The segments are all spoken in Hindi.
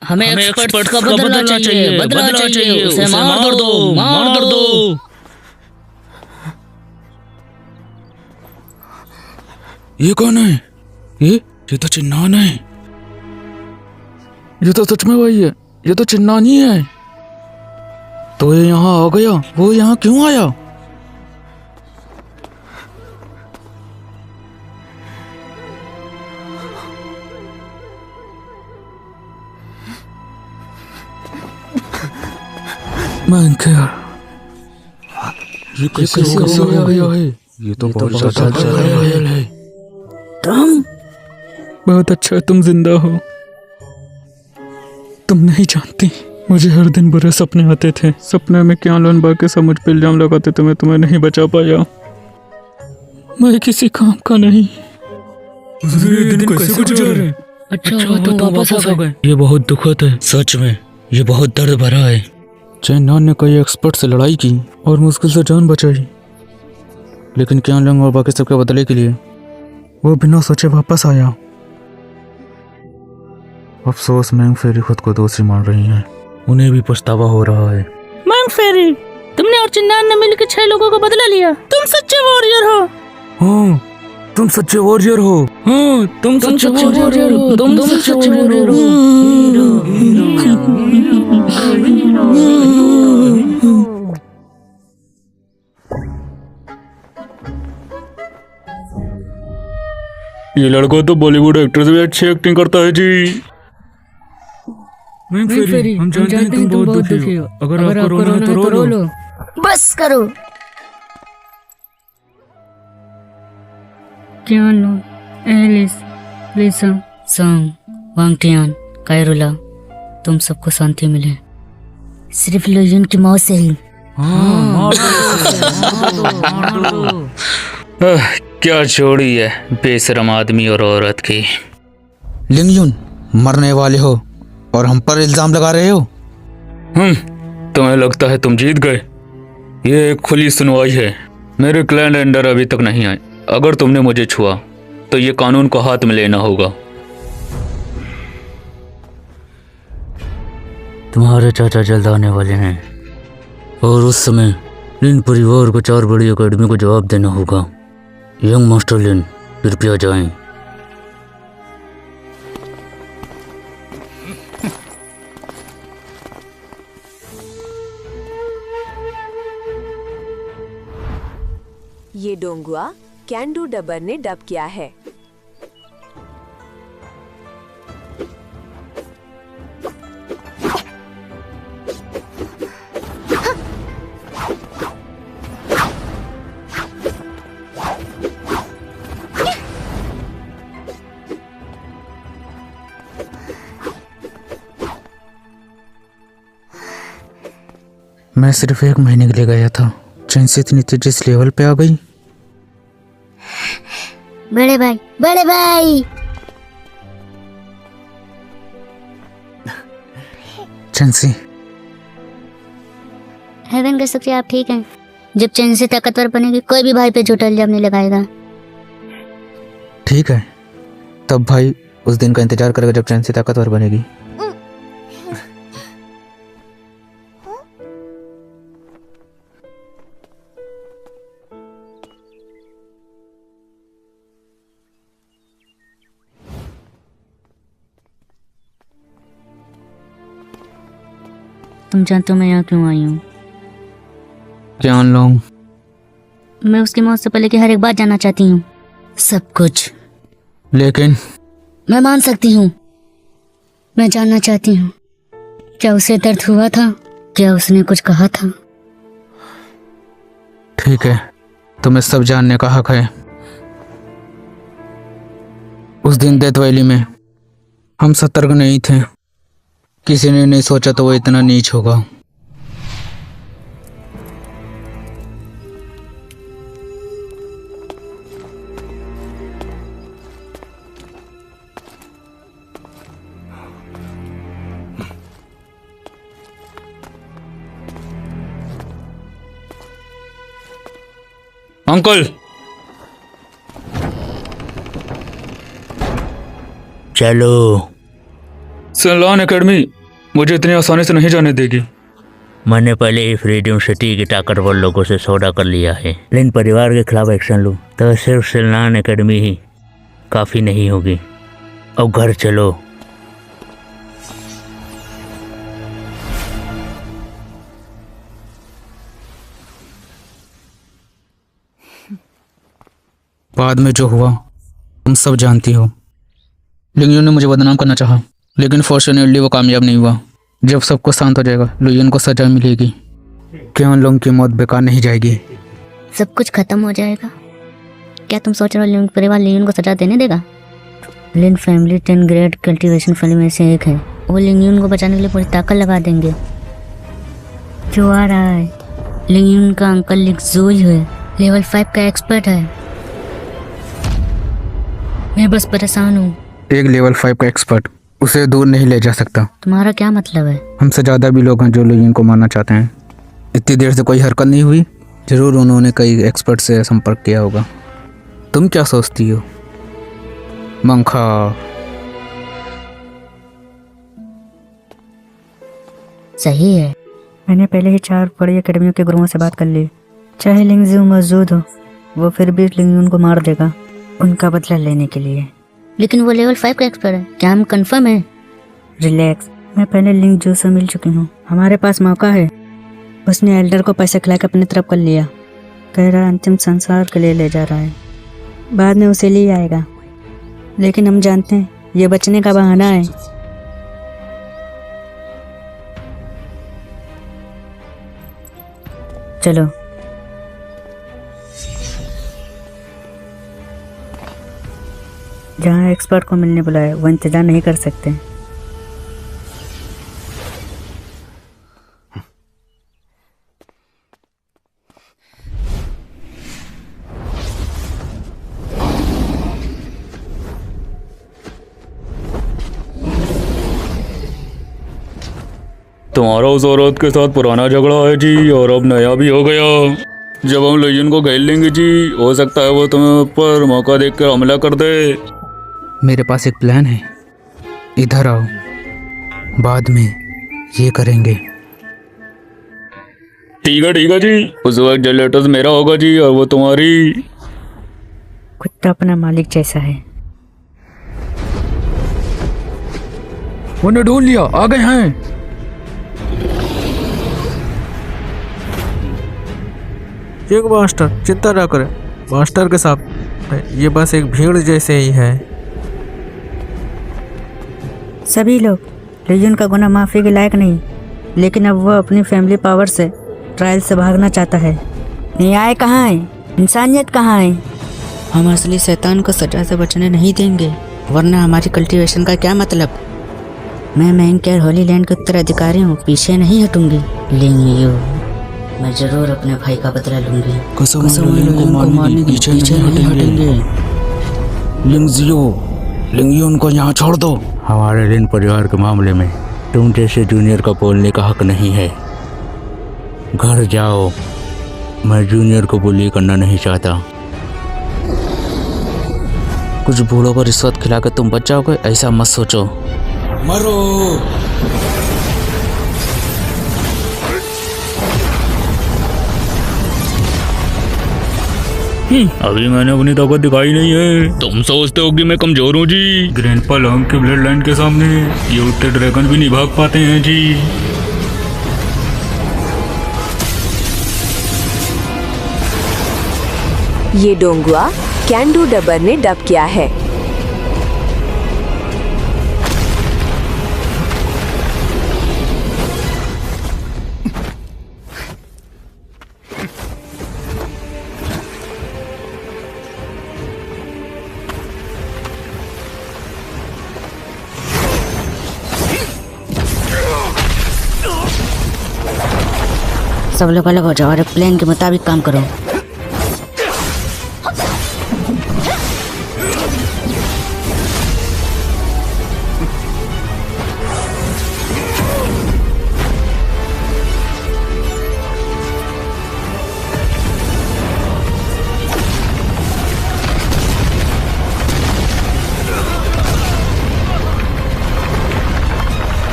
हमें एक्सपर्ट्स का बदला चाहिए, बदला चाहिए, उसे मार दो, मार दो। ये कौन है? ये तो चिन्नान है। ये तो सच में वही है, ये तो चिन्नान ही है। तो ये यहाँ आ गया, वो यहाँ क्यों आया? ये कैसे हो गया है? ये तो बहुत ज्यादा घायल है। तुम बहुत अच्छा तुम जिंदा हो। तुम नहीं जानती, मुझे हर दिन बुरे सपने आते थे। सपने में क्या लोन बाकी सब मुझ पे इल्जाम लगाते थे, मैं तुम्हें नहीं बचा पाया। मैं किसी काम का नहीं। ये दिन कैसे गुजरे? अच्छा हुआ तुम वापस आ गए। ये बहुत दुखद है, सच में ये बहुत दर्द भरा है। चैनान ने कई एक्सपर्ट से लड़ाई की और मुश्किल से जान बचाई, लेकिन क्या लोग और बाकी सबके बदले के लिए वो बिना सोचे वापस आया। अफसोस मैंग फेरी खुद को दोषी मान रही हैं। उन्हें भी पछतावा हो रहा है। मैंग फेरी, तुमने और चिन्नान ने मिलकर 6 लोगों को बदला लिया। तुम सच्चे वॉरियर हो। हाँ, तुम सच्चे वॉरियर हो। हाँ, तुम सच्चे वॉरियर हो। तुम सच्चे वॉरियर हो। ये लड़का तो बॉलीवुड एक्टर से भी अच्छी एक्टिंग करता है जी। मैंग फेरी, हम जानते हैं तुम बहुत दुखी हो। अगर आपको रोना है तो रो लो। बस करो। कियानो, एलिस, लिसा, सांग, वांगटियान, कायरुला, तुम सबको शांति मिले। सिर्फ लोयुन की मौत से ही। क्या जोड़ी है बेशरम आदमी और औरत की। लिंगयुन, मरने वाले हो और हम पर इल्जाम लगा रहे हो। तुम्हें लगता है तुम जीत गए? ये एक खुली सुनवाई है। मेरे क्लैन एंडर अभी तक नहीं आए। अगर तुमने मुझे छुआ तो ये कानून को हाथ में लेना होगा। तुम्हारे चाचा जल्द आने वाले हैं और उस समय लिन परिवार को 4 बड़ी अकेडमी को जवाब देना होगा। यंग मास्टर लिन, कृपया जाएं। ये डोंगुआ कैंडू डबर ने डब किया है। मैं सिर्फ 1 महीने के लिए गया था, चैंसी इतनी तेजी से लेवल पे आ गई। बड़े भाई, बड़े भाई। चैंसी, हेवन का शुक्रिया, आप ठीक हैं। जब चैंसी ताकतवर बनेगी कोई भी भाई पे झूठा इल्जाम नहीं लगाएगा। ठीक है, तब भाई उस दिन का इंतजार करेगा जब चैंसी ताकतवर बनेगी। तुम जानते हो मैं यहाँ क्यों आई हूँ? जान लो। मैं उसकी मौत से पहले की हर एक बात जानना चाहती हूँ, सब कुछ। लेकिन मैं मान सकती हूँ, मैं जानना चाहती हूँ, क्या उसे दर्द हुआ था? क्या उसने कुछ कहा था? ठीक है, तुम्हें सब जानने का हक है। उस दिन डेथ वैली में हम सतर्क नहीं थे। किसी ने नहीं सोचा तो वो इतना नीच होगा। अंकल, चलो। सलान एकेडमी मुझे इतनी आसानी से नहीं जाने देगी। मैंने पहले ही फ्रीडम सिटी के ताकतवर लोगों से सौदा कर लिया है। लेकिन परिवार के खिलाफ एक्शन लूँ तो सिर्फ सिलान एकेडमी ही काफ़ी नहीं होगी। अब घर चलो। बाद में जो हुआ तुम सब जानती हो। लिंगयुन ने मुझे बदनाम करना चाहा, लेकिन फॉर्चुनेटली वो कामयाब नहीं हुआ। जब सब कुछ शांत हो जाएगा लुयन को सजा मिलेगी। क्यों लोंग की मौत बेकार नहीं जाएगी। सब कुछ खत्म हो जाएगा। क्या तुम सोच रहे हो लिन परिवार लिन को सजा देने देगा? लिन फैमिली 10 ग्रेट कल्टीवेशन फैमिली में से एक है। वो लिंगयुन को बचाने के लिए पूरी ताकत लगा देंगे। जो आ रहा है लिंगयुन का अंकल लिक्सुई है, लेवल 5 का एक्सपर्ट है। मैं बस परेशान हूँ। एक लेवल 5 का एक्सपर्ट उसे दूर नहीं ले जा सकता। तुम्हारा क्या मतलब है? हमसे ज़्यादा भी लोग हैं जो लुयन को मारना चाहते हैं। इतनी देर से कोई हरकत नहीं हुई, जरूर उन्होंने कई एक्सपर्ट से संपर्क किया होगा। तुम क्या सोचती हो मंखा? सही है। मैंने पहले ही 4 बड़ी अकेडमियों के गुरुओं से बात कर ली। चाहे लिंगजू मौजूद हो, वो फिर भी लिंगयुन को मार देगा उनका बदला लेने के लिए। लेकिन वो लेवल 5 का एक्सपर्ट है। क्या हम कंफर्म है? रिलैक्स, मैं पहले लिंगजू से मिल चुकी हूँ। हमारे पास मौका है। उसने एल्डर को पैसे खिला के अपनी तरफ कर लिया। कह रहा अंतिम संसार के लिए ले जा रहा है, बाद में उसे ले आएगा। लेकिन हम जानते हैं ये बचने का बहाना है। चलो। जहाँ एक्सपर्ट को मिलने बुलाया वो इंतजार नहीं कर सकते। तुम्हारा उस औरत के साथ पुराना झगड़ा है जी, और अब नया भी हो गया। जब हम लुयन को घेर लेंगे जी, हो सकता है वो तुम्हें ऊपर मौका देखकर हमला कर दे। मेरे पास एक प्लान है, इधर आओ, बाद में ये करेंगे। ठीक है जी। उस वक्त जनरेटर मेरा होगा जी, और वो तुम्हारी। कुत्ता अपना मालिक जैसा है। उन्हें ढूंढ लिया, आ गए हैं। एक मास्टर, चिंता ना करें, मास्टर के साथ ये बस एक भीड़ जैसे ही है। सभी लोग लिंगयुन का गुनाह माफी के लायक नहीं, लेकिन अब वह अपनी फैमिली पावर से ट्रायल से भागना चाहता है। न्याय कहाँ है? इंसानियत कहाँ है? हम असली शैतान को सजा से बचने नहीं देंगे, वरना हमारी कल्टीवेशन का क्या मतलब? मैं मैंकेयर होली लैंड के उत्तराधिकारी हूँ, पीछे नहीं हटूंगी। लिंगयू, मैं जरूर अपने भाई का बदला लूंगी। कसम को मारने के पीछे नहीं हटेंगे। लिंगयुन को यहाँ छोड़ दो। हमारे लिन परिवार के मामले में तुम जैसे जूनियर का बोलने का हक नहीं है। घर जाओ, मैं जूनियर को बुली करना नहीं चाहता। कुछ बूढ़ों को रिश्वत खिला कर तुम बच जाओगे, ऐसा मत सोचो। मरो। अभी मैंने अपनी ताकत दिखाई नहीं है। तुम सोचते हो कि मैं कमजोर हूँ जी? ग्रैंडपा लॉन्ग के ब्लड लाइन के सामने ये उड़ते ड्रैगन भी नहीं भाग पाते हैं जी। ये डोंगुआ कैंडू डबर ने डब किया है। सब लोग अलग हो जाओ और प्लान के मुताबिक काम करो।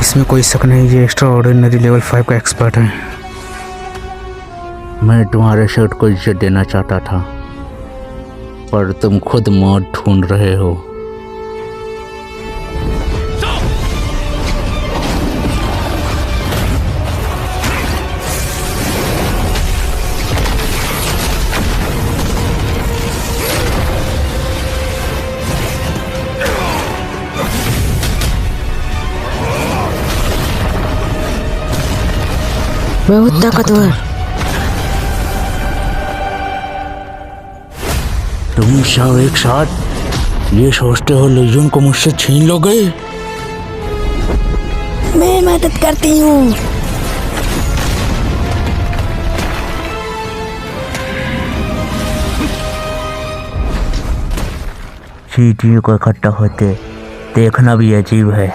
इसमें कोई शक नहीं, ये एक्स्ट्रा ऑर्डिनरी लेवल 5 का एक्सपर्ट है। मैं तुम्हारे शर्ट को इज्जत देना चाहता था, पर तुम खुद मौत ढूंढ रहे हो। बहुत ताकतवर। तुम सब एक साथ ये सोचते हो लेजियन को मुझसे छीन लोगे? मैं मदद करती हूँ। चींटियों को इकट्ठा होते देखना भी अजीब है।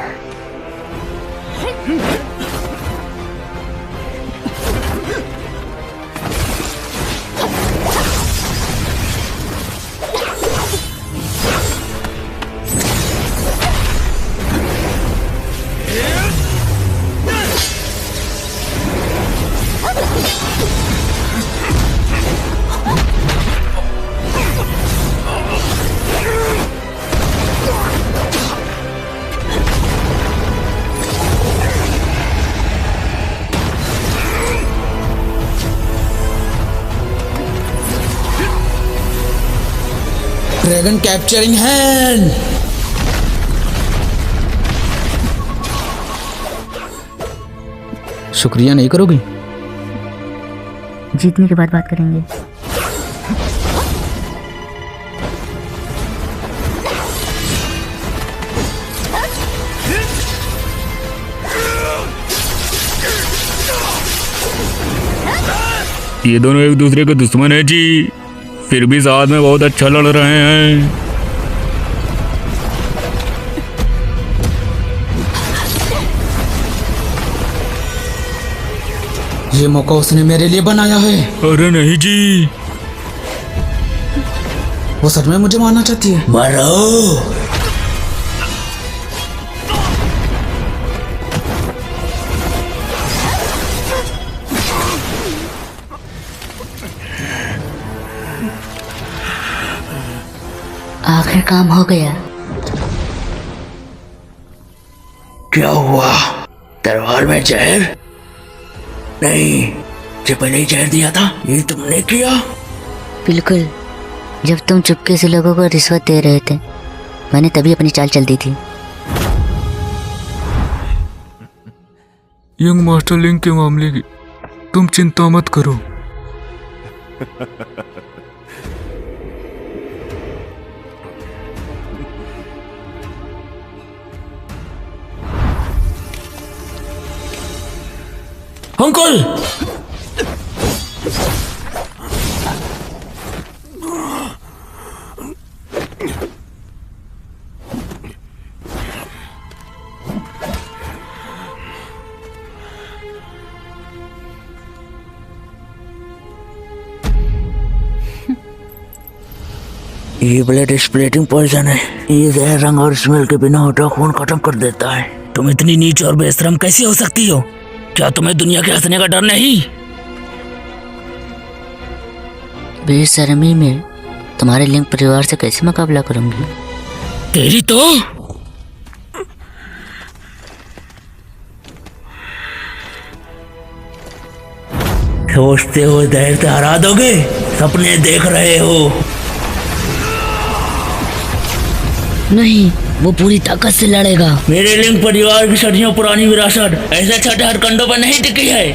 Dragon capturing hand. शुक्रिया नहीं करोगी? जीतने के बाद बात करेंगे। ये दोनों एक दूसरे के दुश्मन है जी, फिर भी साथ में बहुत अच्छा लड़ रहे हैं। ये मौका उसने मेरे लिए बनाया है। अरे नहीं जी, वो सच में मुझे मारना चाहती है। मरो। आखिर काम हो गया। क्या हुआ? दरबार में जहर? नहीं, जो पहले ही जहर दिया था ये तुमने किया? बिल्कुल, जब तुम चुपके से लोगों को रिश्वत दे रहे थे, मैंने तभी अपनी चाल चल दी थी। यंग मास्टर लिंक के मामले की तुम चिंता मत करो। अंकल! ये ब्लड स्प्लिटिंग पॉइजन है। ये जहर रंग और स्मेल के बिना होता खून खत्म कर देता है। तुम इतनी नीच और बेशरम कैसे हो सकती हो? क्या तुम्हें दुनिया के हंसने का डर नहीं? बेशर्मी में तुम्हारे लिंक परिवार से कैसे मुकाबला करूंगी? तेरी तो सोचते हो धैर्य से हरा दोगे? सपने देख रहे हो। नहीं, वो पूरी ताकत से लड़ेगा। मेरे लिंक परिवार की सदियों पुरानी विरासत ऐसे छोटे हथकंडों पर नहीं टिकी है।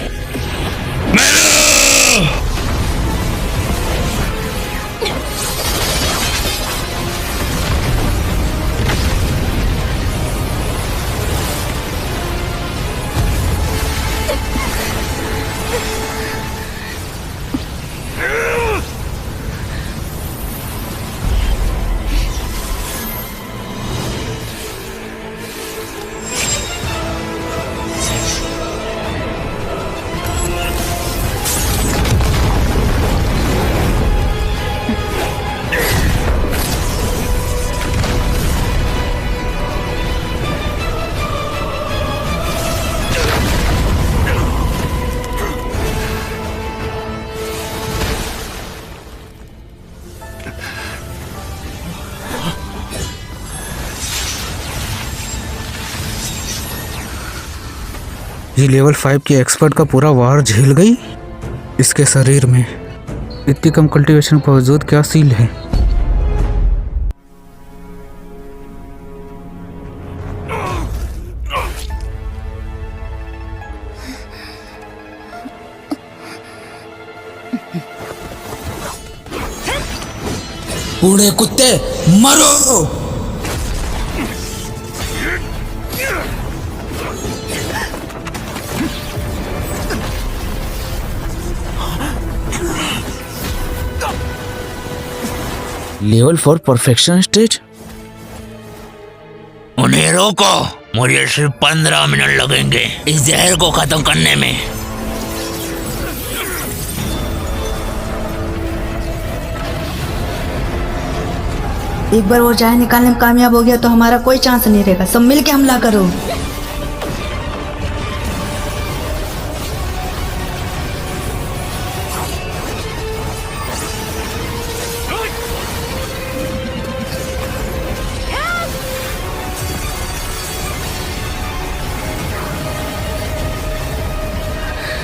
ये लेवल 5 की एक्सपर्ट का पूरा वार झेल गई। इसके शरीर में इतनी कम कल्टीवेशन के बावजूद क्या सील है। बूढ़े कुत्ते मरो। Level 4 perfection stage. उन्हें रोको, मुझे सिर्फ 15 मिनट लगेंगे इस जहर को खत्म करने में। एक बार वो चाय निकालने में कामयाब हो गया तो हमारा कोई चांस नहीं रहेगा। सब मिल के हमला करो।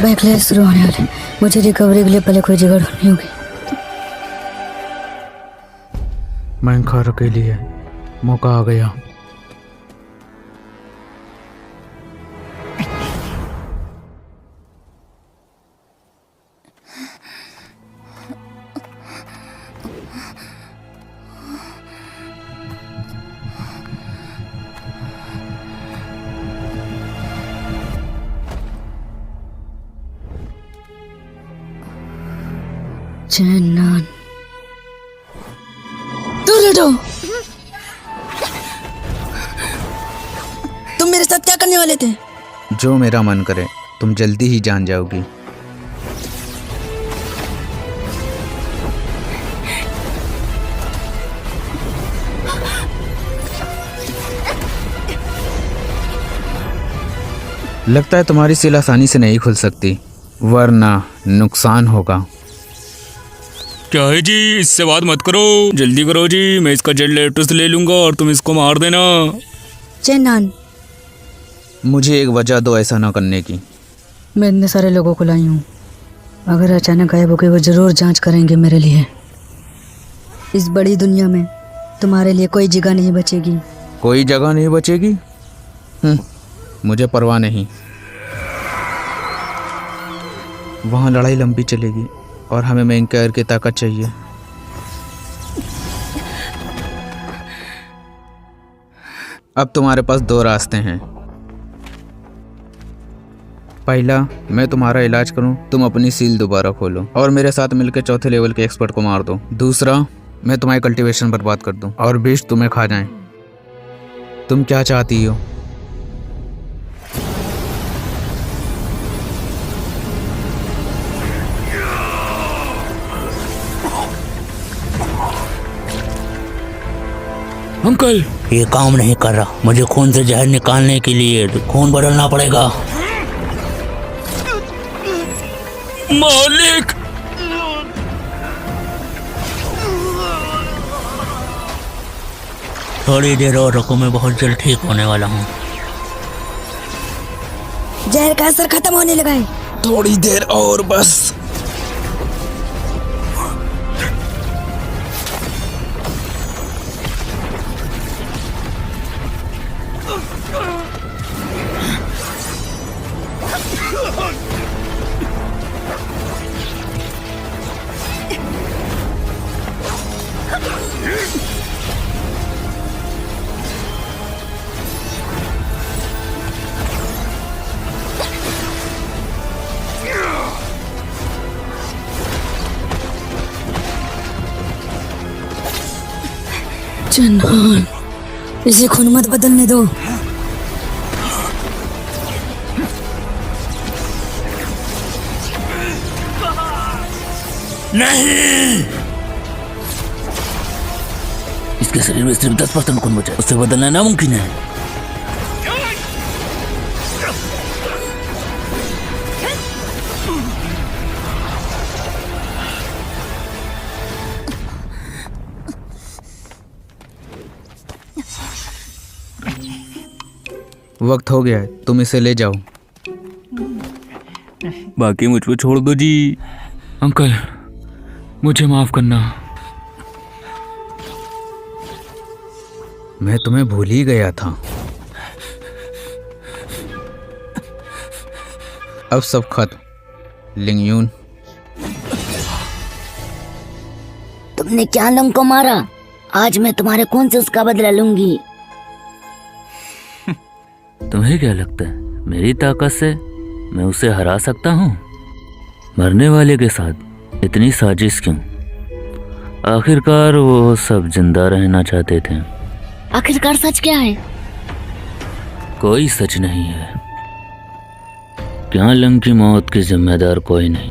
बैकलेस शुरू होने वाले। मुझे रिकवरी के लिए पहले कोई जगह ढूंढनी होगी। मैंखार के लिए मौका आ गया। चैनान, तू लड़ो। तुम मेरे साथ क्या करने वाले थे? जो मेरा मन करे, तुम जल्दी ही जान जाओगी। लगता है तुम्हारी सील आसानी से नहीं खुल सकती, वरना नुकसान होगा। क्या है जी, इससे बात मत करो, जल्दी करो जी, मैं इसका जेड लेटेस्ट ले लूंगा और तुम इसको मार देना। चैनान, मुझे एक वजह दो ऐसा ना करने की। मैं इतने सारे लोगों को लाई हूँ। अगर अचानक गायब हो गए वो जरूर जांच करेंगे मेरे लिए। इस बड़ी दुनिया में तुम्हारे लिए कोई जगह नहीं बचेगी। कोई जगह नहीं बचेगी? मुझे परवाह नहीं। वहाँ लड़ाई लंबी चलेगी और हमें मेन कैर की ताकत चाहिए। अब तुम्हारे पास दो रास्ते हैं। पहला, मैं तुम्हारा इलाज करूं, तुम अपनी सील दोबारा खोलो और मेरे साथ मिलकर चौथे लेवल के एक्सपर्ट को मार दो। दूसरा, मैं तुम्हारी कल्टीवेशन बर्बाद कर दूं और बीज तुम्हें खा जाएं। तुम क्या चाहती हो? अंकल, ये काम नहीं कर रहा। मुझे खून से जहर निकालने के लिए खून बदलना पड़ेगा। मालिक, थोड़ी देर और रुको, मैं बहुत जल्द ठीक होने वाला हूँ। जहर का असर खत्म होने लगा है। थोड़ी देर और बस। चैनान, इसे खून मत बदलने दो। नहीं, इसके शरीर में सिर्फ 10% खून बचा है, उससे बदलना नामुमकिन है। वक्त हो गया है, तुम इसे ले जाओ। बाकी मुझ पर छोड़ दो जी। अंकल, मुझे माफ करना। मैं तुम्हें भूल ही गया था। अब सब खत्म। लिंग यून, तुमने क्या लंग को मारा? आज मैं तुम्हारे खून से उसका बदला लूंगी। तुम्हें क्या लगता है मेरी ताकत से मैं उसे हरा सकता हूँ? मरने वाले के साथ इतनी साजिश क्यों? आखिरकार वो सब जिंदा रहना चाहते थे। आखिरकार सच क्या है? कोई सच नहीं है। क्या लंग की मौत की जिम्मेदार कोई नहीं।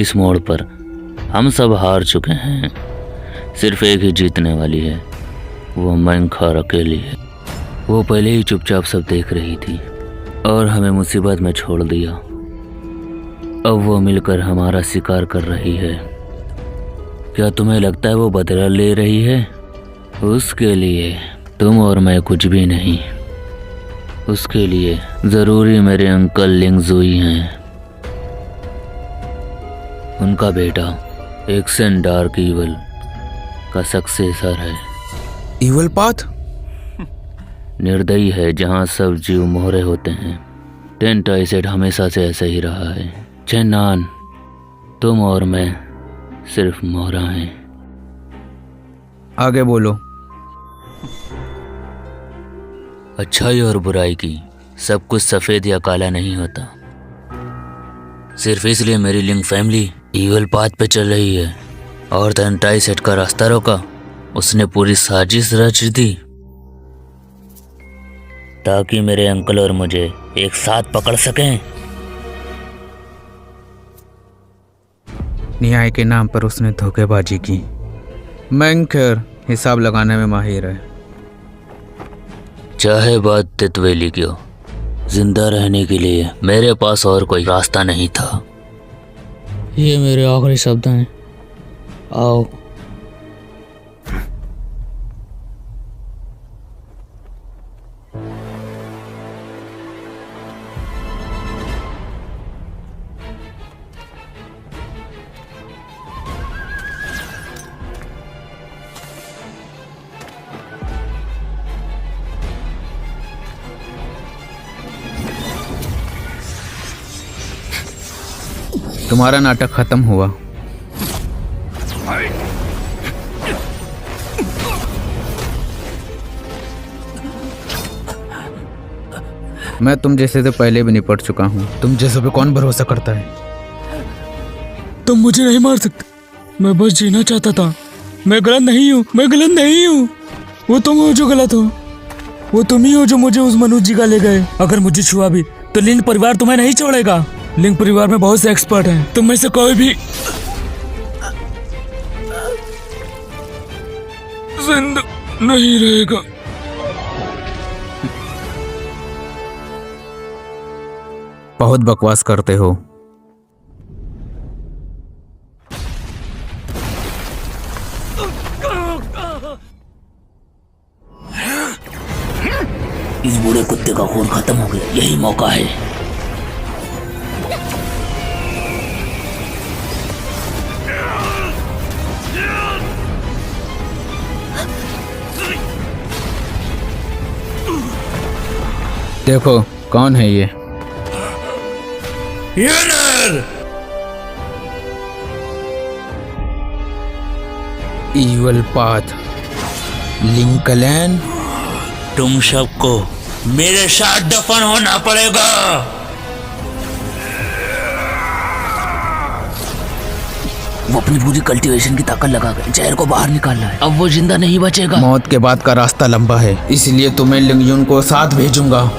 इस मोड़ पर हम सब हार चुके हैं। सिर्फ एक ही जीतने वाली है, वो मैंखार अकेली है। वो पहले ही चुपचाप सब देख रही थी और हमें मुसीबत में छोड़ दिया। अब वो मिलकर हमारा शिकार कर रही है। क्या तुम्हें लगता है वो बदला ले रही है? उसके लिए तुम और मैं कुछ भी नहीं। उसके लिए जरूरी मेरे अंकल लिंग जुई हैं। उनका बेटा एक्सन डार्क ईवल का सक्सेसर है। Evil path? निर्दयी है जहाँ सब जीव मोहरे होते हैं। टेंट आइसेट हमेशा से ऐसा ही रहा है। चेन्नान, तुम और मैं सिर्फ मोहरा हैं। आगे बोलो। अच्छाई और बुराई की सब कुछ सफ़ेद या काला नहीं होता। सिर्फ इसलिए मेरी लिंग फैमिली ईवल पाथ पे चल रही है और टेंट आइसेट का रास्ता रोका। उसने पूरी साजिश रच दी ताकि मेरे अंकल और मुझे एक साथ पकड़ सकें। न्याय के नाम पर उसने धोखेबाजी की। मैंखर हिसाब लगाने में माहिर है। चाहे बात तितवेली की हो, जिंदा रहने के लिए मेरे पास और कोई रास्ता नहीं था। ये मेरे आखिरी शब्द हैं। आओ। तुम्हारा नाटक खत्म हुआ। मैं तुम जैसे से पहले भी निपट चुका हूँ। तुम जैसे पे कौन भरोसा करता है? तुम मुझे नहीं मार सकते। मैं बस जीना चाहता था। मैं गलत नहीं हूँ, मैं गलत नहीं हूँ। वो तुम हो जो गलत हो। वो तुम ही हो जो मुझे उस मनुष्य जी का ले गए। अगर मुझे छुआ भी तो लिंग परिवार तुम्हें नहीं छोड़ेगा। लिंग परिवार में बहुत से एक्सपर्ट हैं। तुम में से कोई भी जिंदा नहीं रहेगा। बहुत बकवास करते हो। इस बूढ़े कुत्ते का खून खत्म हो गया। यही मौका है। देखो कौन है ये? ईवल पाथ, लिंकलैन। तुम सबको मेरे साथ दफन होना पड़ेगा। वो अपनी पूरी कल्टीवेशन की ताकत लगाकर जहर को बाहर निकाल रहा है। अब वो जिंदा नहीं बचेगा। मौत के बाद का रास्ता लंबा है, इसलिए तुम्हें लिंगयुन को साथ भेजूंगा।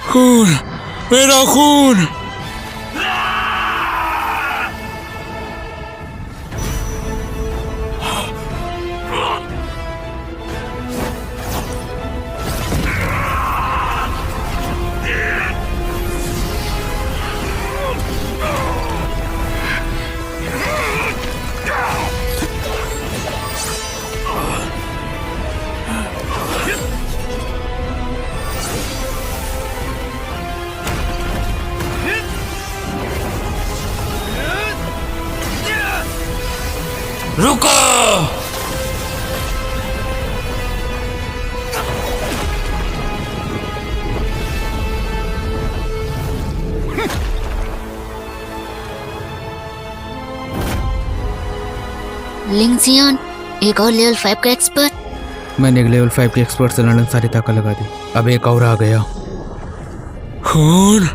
खून, मेरा खून। रुको। लिंगजियान, एक और लेवल 5 का एक्सपर्ट। मैंने एक लेवल 5 के एक्सपर्ट से लड़न सारी ताकत लगा दी, अब एक और आ गया। खून,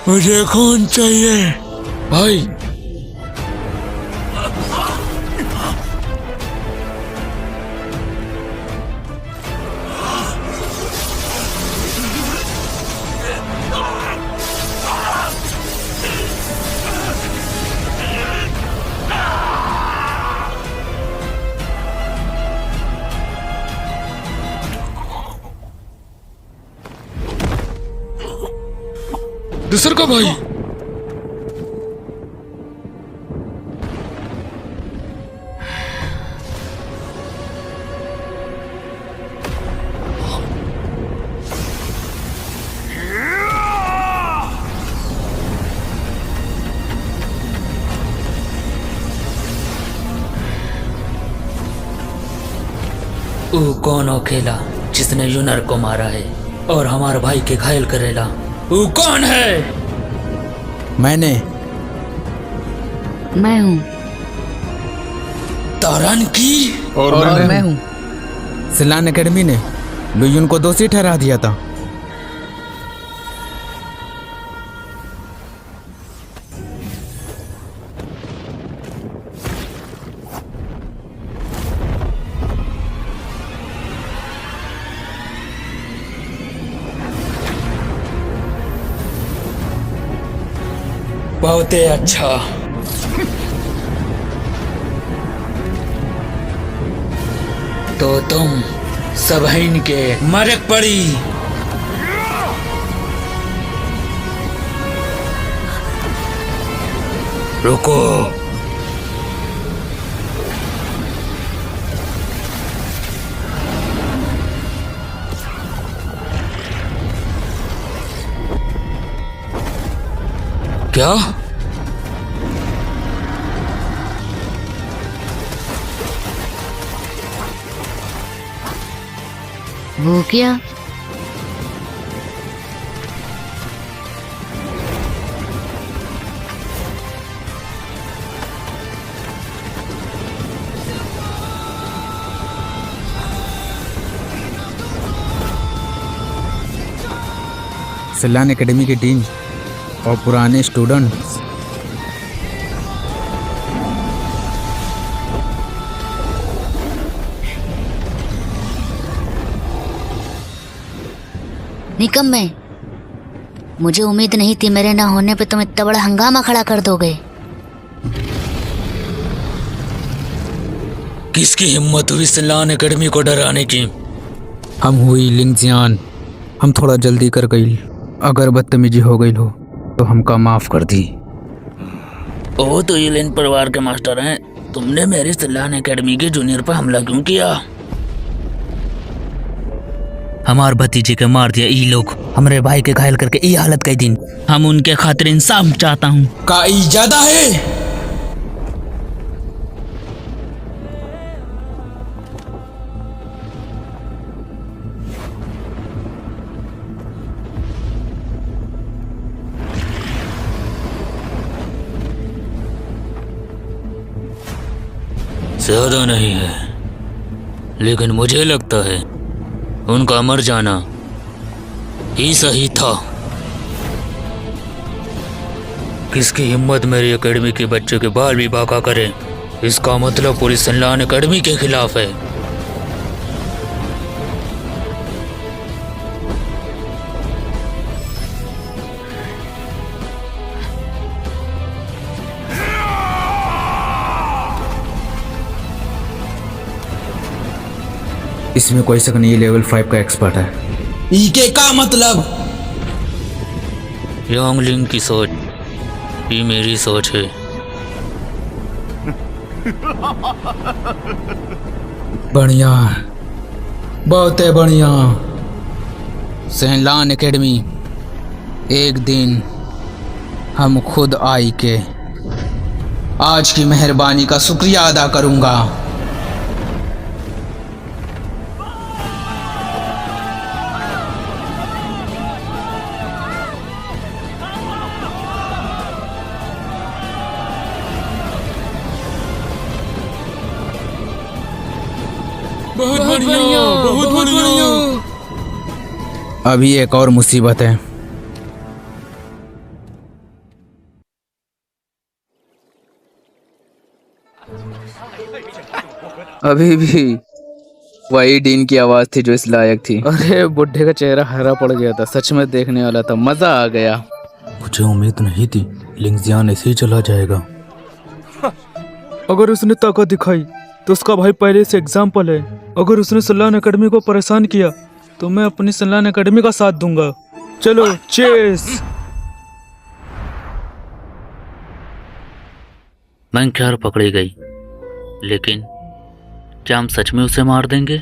मुझे खून चाहिए भाई दूसर का भाई। ऊ कौन हो खेला जिसने यूनर को मारा है और हमारे भाई के घायल करेला? ऊ कौन है? मैंने मैं हूँ। तारन की और मैं हूँ। सिलान एकेडमी ने लुयुन को दोषी ठहरा दिया था। बहुत ही अच्छा। तो तुम सब इनके मरक पड़ी। रुको। क्या? वो क्या? सिलान एकेडमी की टीम और पुराने स्टूडेंट्स निकम्मे, मुझे उम्मीद नहीं थी मेरे ना होने पे तुम इतना बड़ा हंगामा खड़ा कर दोगे। किसकी हिम्मत हुई सिलान एकेडमी को डराने की? हम हुई लिंगजियान। हम थोड़ा जल्दी कर गई। अगर बदतमीजी हो गई हो तो हमका माफ कर दी। ओ तो यूलिन परिवार के मास्टर हैं। तुमने मेरी सिलान एकेडमी के जूनियर पर हमला क्यों किया? हमार भतीजे के मार दिया ई लोग, हमारे भाई के घायल करके ई हालत कई दिन। हम उनके खातिर इंसाफ चाहता हूँ। का ज्यादा है? ज्यादा नहीं है, लेकिन मुझे लगता है उनका मर जाना ही सही था। किसकी हिम्मत मेरी एकेडमी के बच्चों के बाल भी बाका करे? इसका मतलब पूरी सिलान एकेडमी के खिलाफ है। इसमें कोई शक नहीं, लेवल 5 का एक्सपर्ट है। ईके का मतलब? यांगलिंग की सोच ही मेरी सोच है। बढ़िया, बहुत है बढ़िया। सेहलान एकेडमी, एक दिन हम खुद आई के आज की मेहरबानी का शुक्रिया अदा करूंगा। बहुत बढ़िया, बहुत बढ़िया। अभी एक और मुसीबत है। अभी भी वही डीन की आवाज थी जो इस लायक थी। अरे बुढ़े का चेहरा हरा पड़ गया था, सच में देखने वाला था, मजा आ गया। मुझे उम्मीद नहीं थी लिंगजियान ऐसे ही चला जाएगा। अगर उसने ताकत दिखाई तो उसका भाई पहले से एग्जाम्पल है। अगर उसने सलान एकेडमी को परेशान किया तो मैं अपनी सलान एकेडमी का साथ दूंगा। चलो चेस। मैंख्यार पकड़ी गई, लेकिन क्या हम सच में उसे मार देंगे?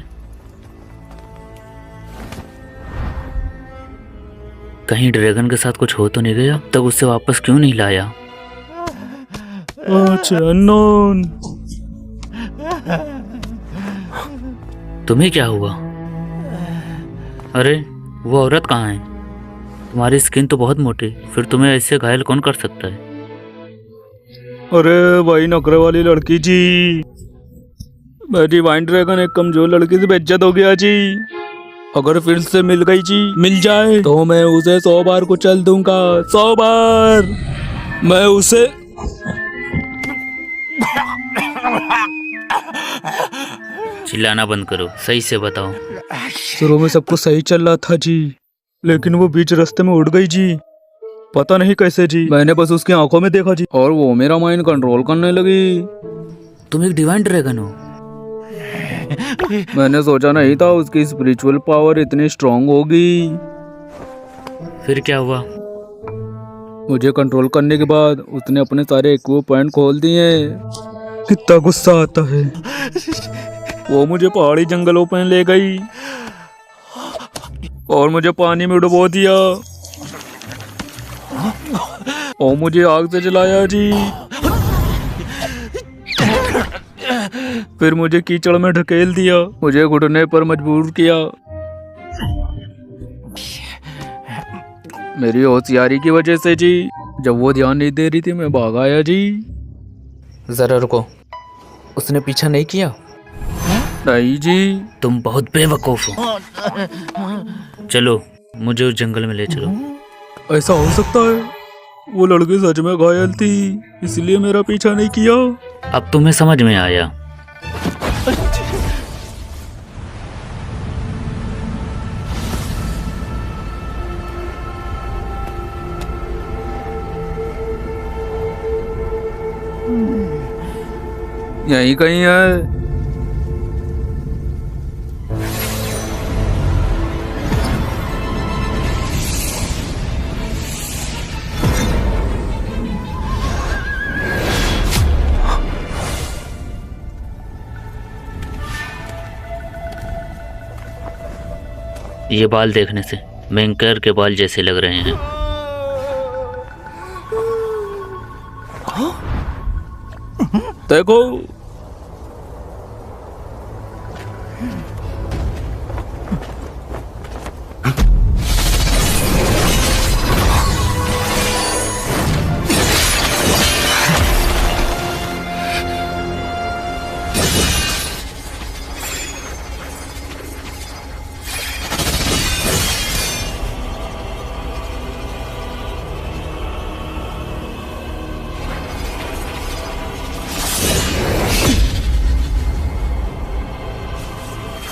कहीं ड्रैगन के साथ कुछ हो तो नहीं गया? तब उसे वापस क्यों नहीं लाया? अच्छा अननोन। तुम्हें क्या हुआ? अरे वो औरत कहाँ है? तुम्हारी स्किन तो बहुत मोटी, फिर तुम्हें ऐसे घायल कौन कर सकता है? अरे भाई नखरे वाली लड़की जी, मैं डिवाइन ड्रैगन एक कमजोर लड़की से बेइज्जत हो गया जी। अगर फिर से मिल गई जी, मिल जाए तो मैं उसे 100 बार कुचल दूंगा, 100 बार मैं उसे। चिल्लाना बंद करो, सही से बताओ। शुरू में सब कुछ सही चल रहा था जी, लेकिन वो बीच रास्ते में उड़ गई जी, पता नहीं कैसे जी। मैंने बस उसकी आंखों में देखा जी, और वो मेरा माइंड कंट्रोल करने लगी। तुम एक डिवाइन ड्रैगन हो? मैंने सोचा नहीं था उसकी स्पिरिचुअल पावर इतनी स्ट्रांग होगी। फिर क्या हुआ? मुझे कंट्रोल करने के बाद उसने अपने सारे इक्विपमेंट खोल दिए। कितना गुस्सा आता है। वो मुझे पहाड़ी जंगलों पर ले गई और मुझे पानी में डुबो दिया और मुझे आग से जलाया जी। फिर मुझे कीचड़ में ढकेल दिया, मुझे घुटने पर मजबूर किया। मेरी होशियारी की वजह से जी, जब वो ध्यान नहीं दे रही थी मैं भाग आया जी। जरा रुको, उसने पीछा नहीं किया? नहीं जी। तुम बहुत बेवकूफ हो। चलो मुझे उस जंगल में ले चलो। ऐसा हो सकता है वो लड़की सच में घायल थी, इसलिए मेरा पीछा नहीं किया। अब तुम्हें समझ में आया। यहीं कहीं है। ये बाल देखने से मैंकर के बाल जैसे लग रहे हैं। देखो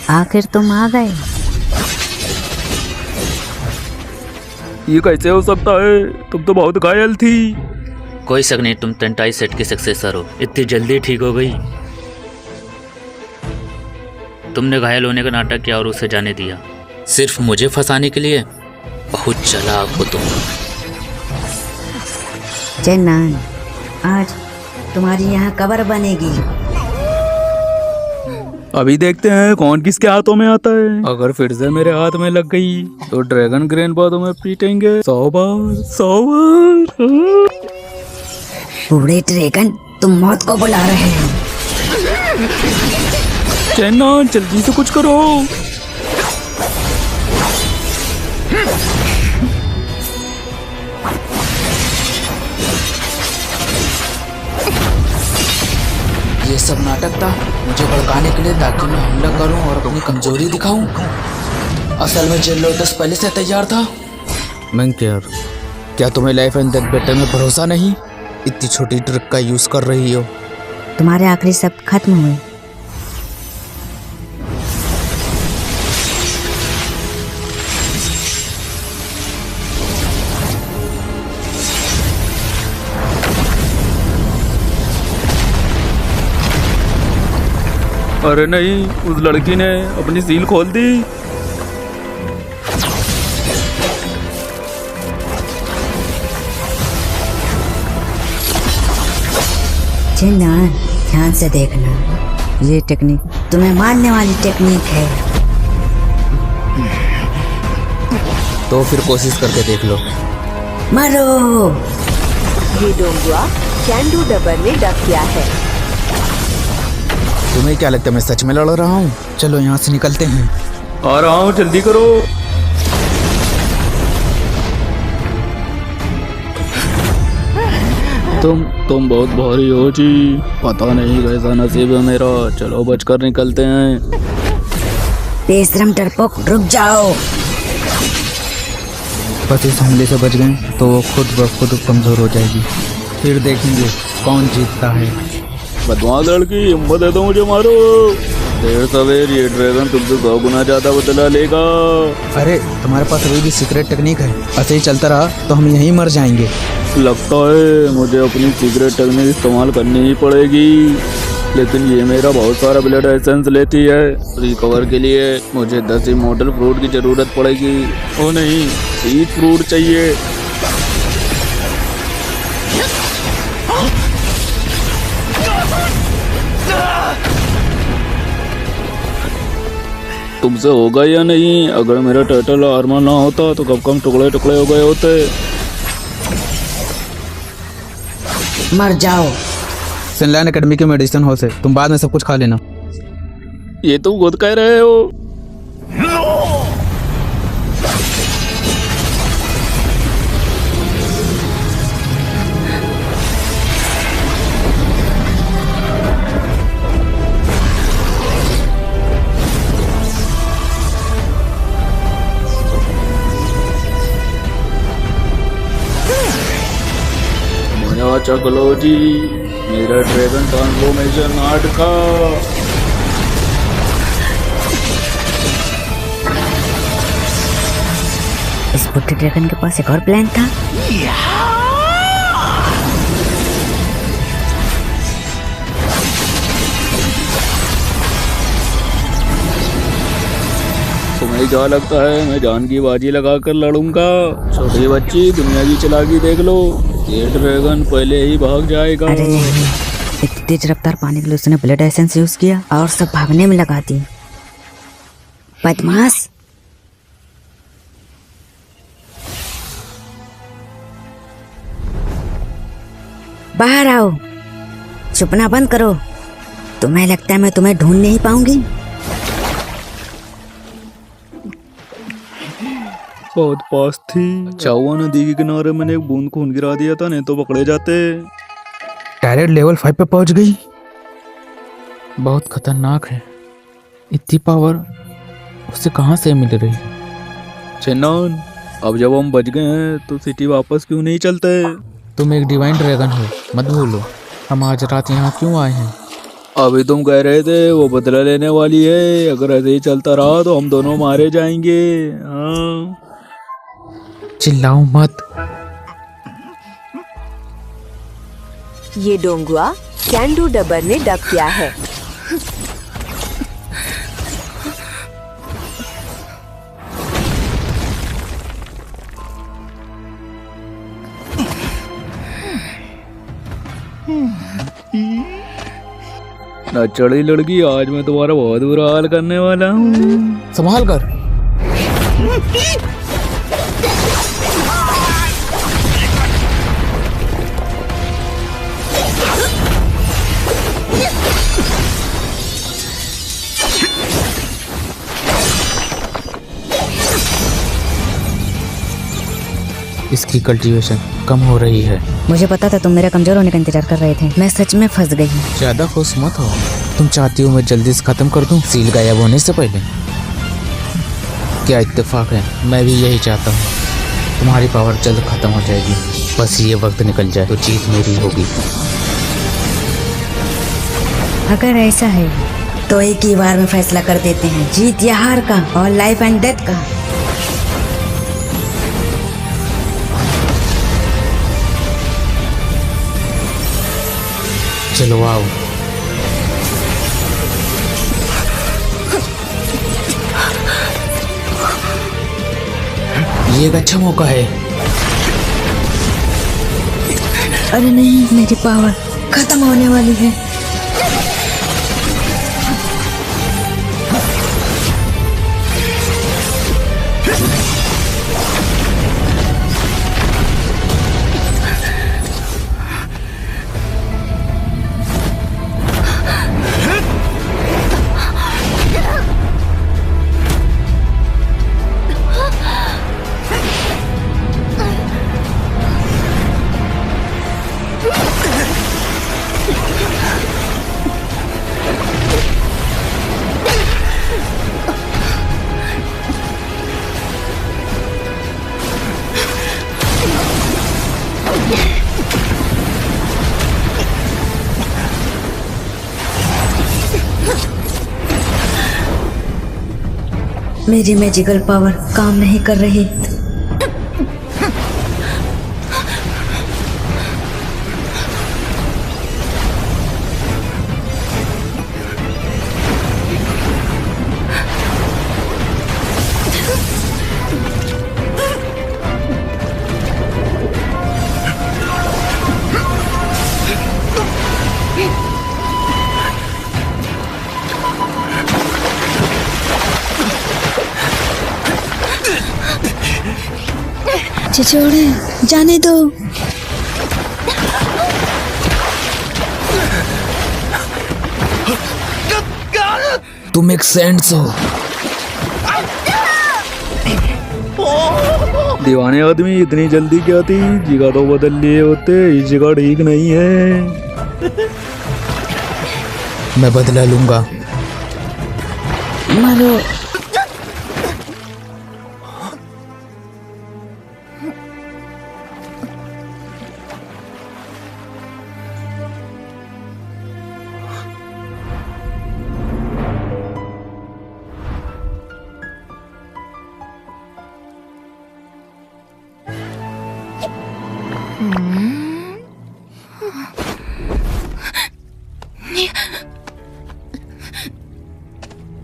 आखिर तुम आ गए। ये कैसे हो सकता है? तुम तो बहुत घायल थी। कोई शक नहीं, तुम तेंटाई सेट के सक्सेसर हो। इतनी जल्दी ठीक हो गई? तुमने घायल होने का नाटक किया और उसे जाने दिया, सिर्फ मुझे फंसाने के लिए। बहुत चालाक हो तुम। चेन्नन, आज तुम्हारी यहाँ कब्र बनेगी। अभी देखते हैं कौन किसके हाथों में आता है। अगर फिर से मेरे हाथ में लग गई तो ड्रैगन ग्रेन बातों में पीटेंगे 100 बार 100 बार। बूढ़े ड्रैगन, तुम मौत को बुला रहे हो। चेन्नन, जल्दी से कुछ करो। ये सब नाटक था मुझे भड़काने के लिए, ताकि मैं हमला करूं और अपनी कमजोरी दिखाऊं। असल में जेल लोटस पहले से तैयार था। मंकेयर, क्या तुम्हें लाइफ एंड डेथ बेटर में भरोसा नहीं? इतनी छोटी ट्रिक का यूज कर रही हो। तुम्हारे आखिरी शब्द खत्म हुए। अरे नहीं, उस लड़की ने अपनी सील खोल दी। चेन्नन, ध्यान से देखना, ये टेक्निक तुम्हें मारने वाली टेक्निक है। तो फिर कोशिश करके देख लो। मरो। ये डोंगुआ कैंडू डबर ने डब किया है। तुम्हें क्या लगता है मैं सच में लड़ रहा हूँ? चलो यहाँ से निकलते हैं। आ रहा हूँ, जल्दी करो। तुम बहुत भारी हो जी। पता नहीं कैसा नसीब है मेरा। चलो बचकर निकलते हैं। बेशरम डरपोक, रुक जाओ। बस इस हमले से बच गए तो वो खुद ब खुद कमजोर हो जाएगी। फिर देखेंगे कौन जीतता है। बदमाश लड़की, हिम्मत है तो मुझे मारो। देर सवेर ये ड्रैगन तुमसे 100 गुना ज्यादा बदला लेगा। अरे तुम्हारे पास अभी भी सीक्रेट टेक्निक है। ऐसे ही चलता रहा तो हम यहीं मर जाएंगे। लगता है मुझे अपनी सीक्रेट टेक्निक इस्तेमाल करनी ही पड़ेगी, लेकिन ये मेरा बहुत सारा ब्लड एसेंस लेती है। रिकवर के लिए मुझे 10 इमोर्टल फ्रूट की जरूरत पड़ेगी। ओ नहीं, 30 फ्रूट चाहिए। तुमसे होगा या नहीं? अगर मेरा टर्टल आर्मर ना होता तो कब कम टुकड़े टुकड़े हो गए होते। मर जाओ। सिनलैंड एकेडमी के मेडिसिन हाउस है, तुम बाद में सब कुछ खा लेना। ये तुम खुद कह रहे हो। चलो जी, मेरा ड्रैगन ट्रांसफॉर्मेशन आर्ट का। इस बुढ़े ड्रैगन के पास एक और प्लान था। तुम्हें क्या लगता है मैं जान की बाजी लगाकर लड़ूंगा? छोटी बच्ची, दुनिया की चालाकी देख लो। ये ड्रैगन पहले ही भाग जाएगा। अरे नहीं, इतनी तेज रफ्तार पाने के लिए उसने ब्लड एसेंस यूज किया और सब भागने में लगा दी। बदमाश। बाहर आओ, छुपना बंद करो। तुम्हें लगता है मैं तुम्हें ढूंढ नहीं पाऊंगी? बहुत पास थी। चावा नदी के किनारे मैंने एक बूंद खून गिरा दिया था, नहीं तो पकड़े जाते। टैरेट लेवल 5 पे पहुंच गई। बहुत खतरनाक है। इतनी पावर उसे कहाँ से मिल रही? चेन्नन, अब जब हम बच गए हैं तो सिटी वापस क्यों नहीं चलते? तुम एक डिवाइन ड्रैगन हो, मत भूलो। हम आज रात यहाँ क्यों आए हैं? अभी तुम कह रहे थे वो बदला लेने वाली है। अगर ऐसे ही चलता रहा तो हम दोनों मारे जाएंगे। हाँ, चिल्लाओ मत। ये डोंगुआ कैंडू डबर ने डब किया है। नचड़ी लड़की, आज मैं तुम्हारा बहुत बुरा हाल करने वाला हूँ। संभाल कर। इसकी कल्टीवेशन कम हो रही है। मुझे पता था तुम मेरा कमजोर होने का इंतजार कर रहे थे। मैं सच में फंस गई हूँ। ज्यादा खुश मत हो। तुम चाहती हो मैं जल्दी से खत्म कर दूं, सील गायब होने से पहले? क्या इत्तेफाक है, मैं भी यही चाहता हूँ। तुम्हारी पावर जल्द खत्म हो जाएगी, बस ये वक्त निकल जाए तो जीत मेरी होगी। अगर ऐसा है तो एक ही बार में फैसला कर देते हैं, जीत या हार का, और लाइफ एंड डेथ का। चलो आओ। ये एक अच्छा मौका है। अरे नहीं, मेरी पावर खत्म होने वाली है। मेरी मैजिकल पावर काम नहीं कर रही। छोड़े, जाने दो। तुम एक सेंट्स हो। दीवाने आदमी, इतनी जल्दी क्या थी? जगह तो बदल लिए होते, इस जगह ठीक नहीं है। मैं बदला लूंगा। मारो।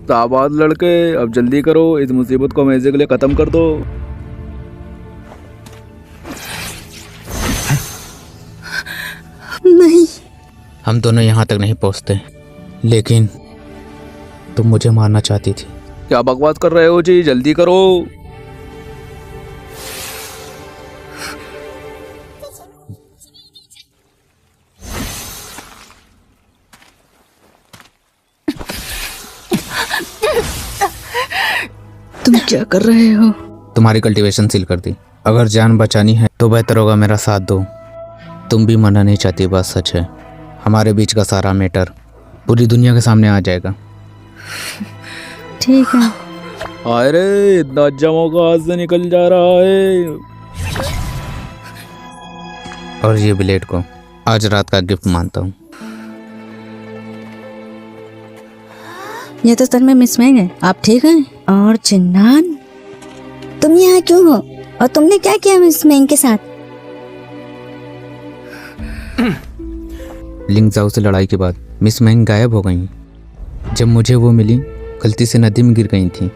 शाबाश लड़के, अब जल्दी करो, इस मुसीबत को मैजिक के लिए खत्म कर दो। नहीं, हम दोनों यहाँ तक नहीं पहुँचते, लेकिन तुम मुझे मारना चाहती थी। क्या बकवास कर रहे हो जी, जल्दी करो। तुम क्या कर रहे हो? तुम्हारी कल्टीवेशन सील कर दी। अगर जान बचानी है तो बेहतर होगा मेरा साथ दो। तुम भी मरना नहीं चाहती, बात सच है। हमारे बीच का सारा मैटर पूरी दुनिया के सामने आ जाएगा। ठीक है। अरे इतना अच्छा मौका हाथ से निकल जा रहा है। और ये ब्लेड को आज रात का गिफ्ट मानता हूँ। ये तो सच में मिस मैंग है। आप ठीक हैं? और चिन्नान, तुम यहाँ क्यों हो? और तुमने क्या किया मिस मैंग के साथ? लिंग जाओ से लड़ाई के बाद मिस मैंग गायब हो गई। जब मुझे वो मिली, गलती से नदी में गिर गई थी।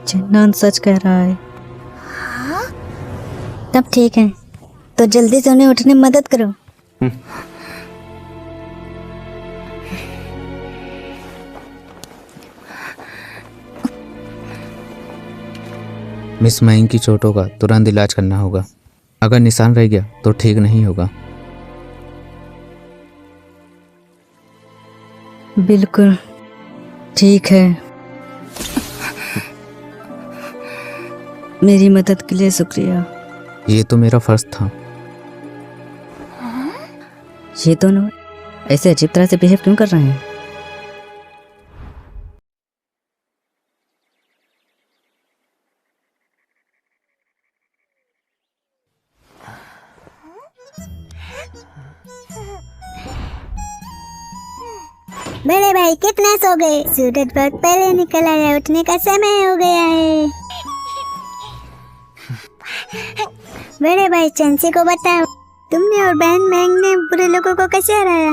चिन्नान सच कह रहा है। तब ठीक है, तो जल्दी से उन्हें उठने में मदद करो। मिस माइंग की चोटों का तुरंत इलाज करना होगा। अगर निशान रह गया तो ठीक नहीं होगा। बिल्कुल ठीक है। मेरी मदद के लिए शुक्रिया। ये तो मेरा फर्ज था। ये दोनों ऐसे अजीब तरह से बिहेव क्यों कर रहे हैं? बड़े भाई कितना सो गए? सूरज बहुत पहले निकल आया, उठने का समय हो गया है। बड़े भाई चंसी को बताओ, तुमने और बहन मैंग ने बुरे लोगों को कैसे हराया?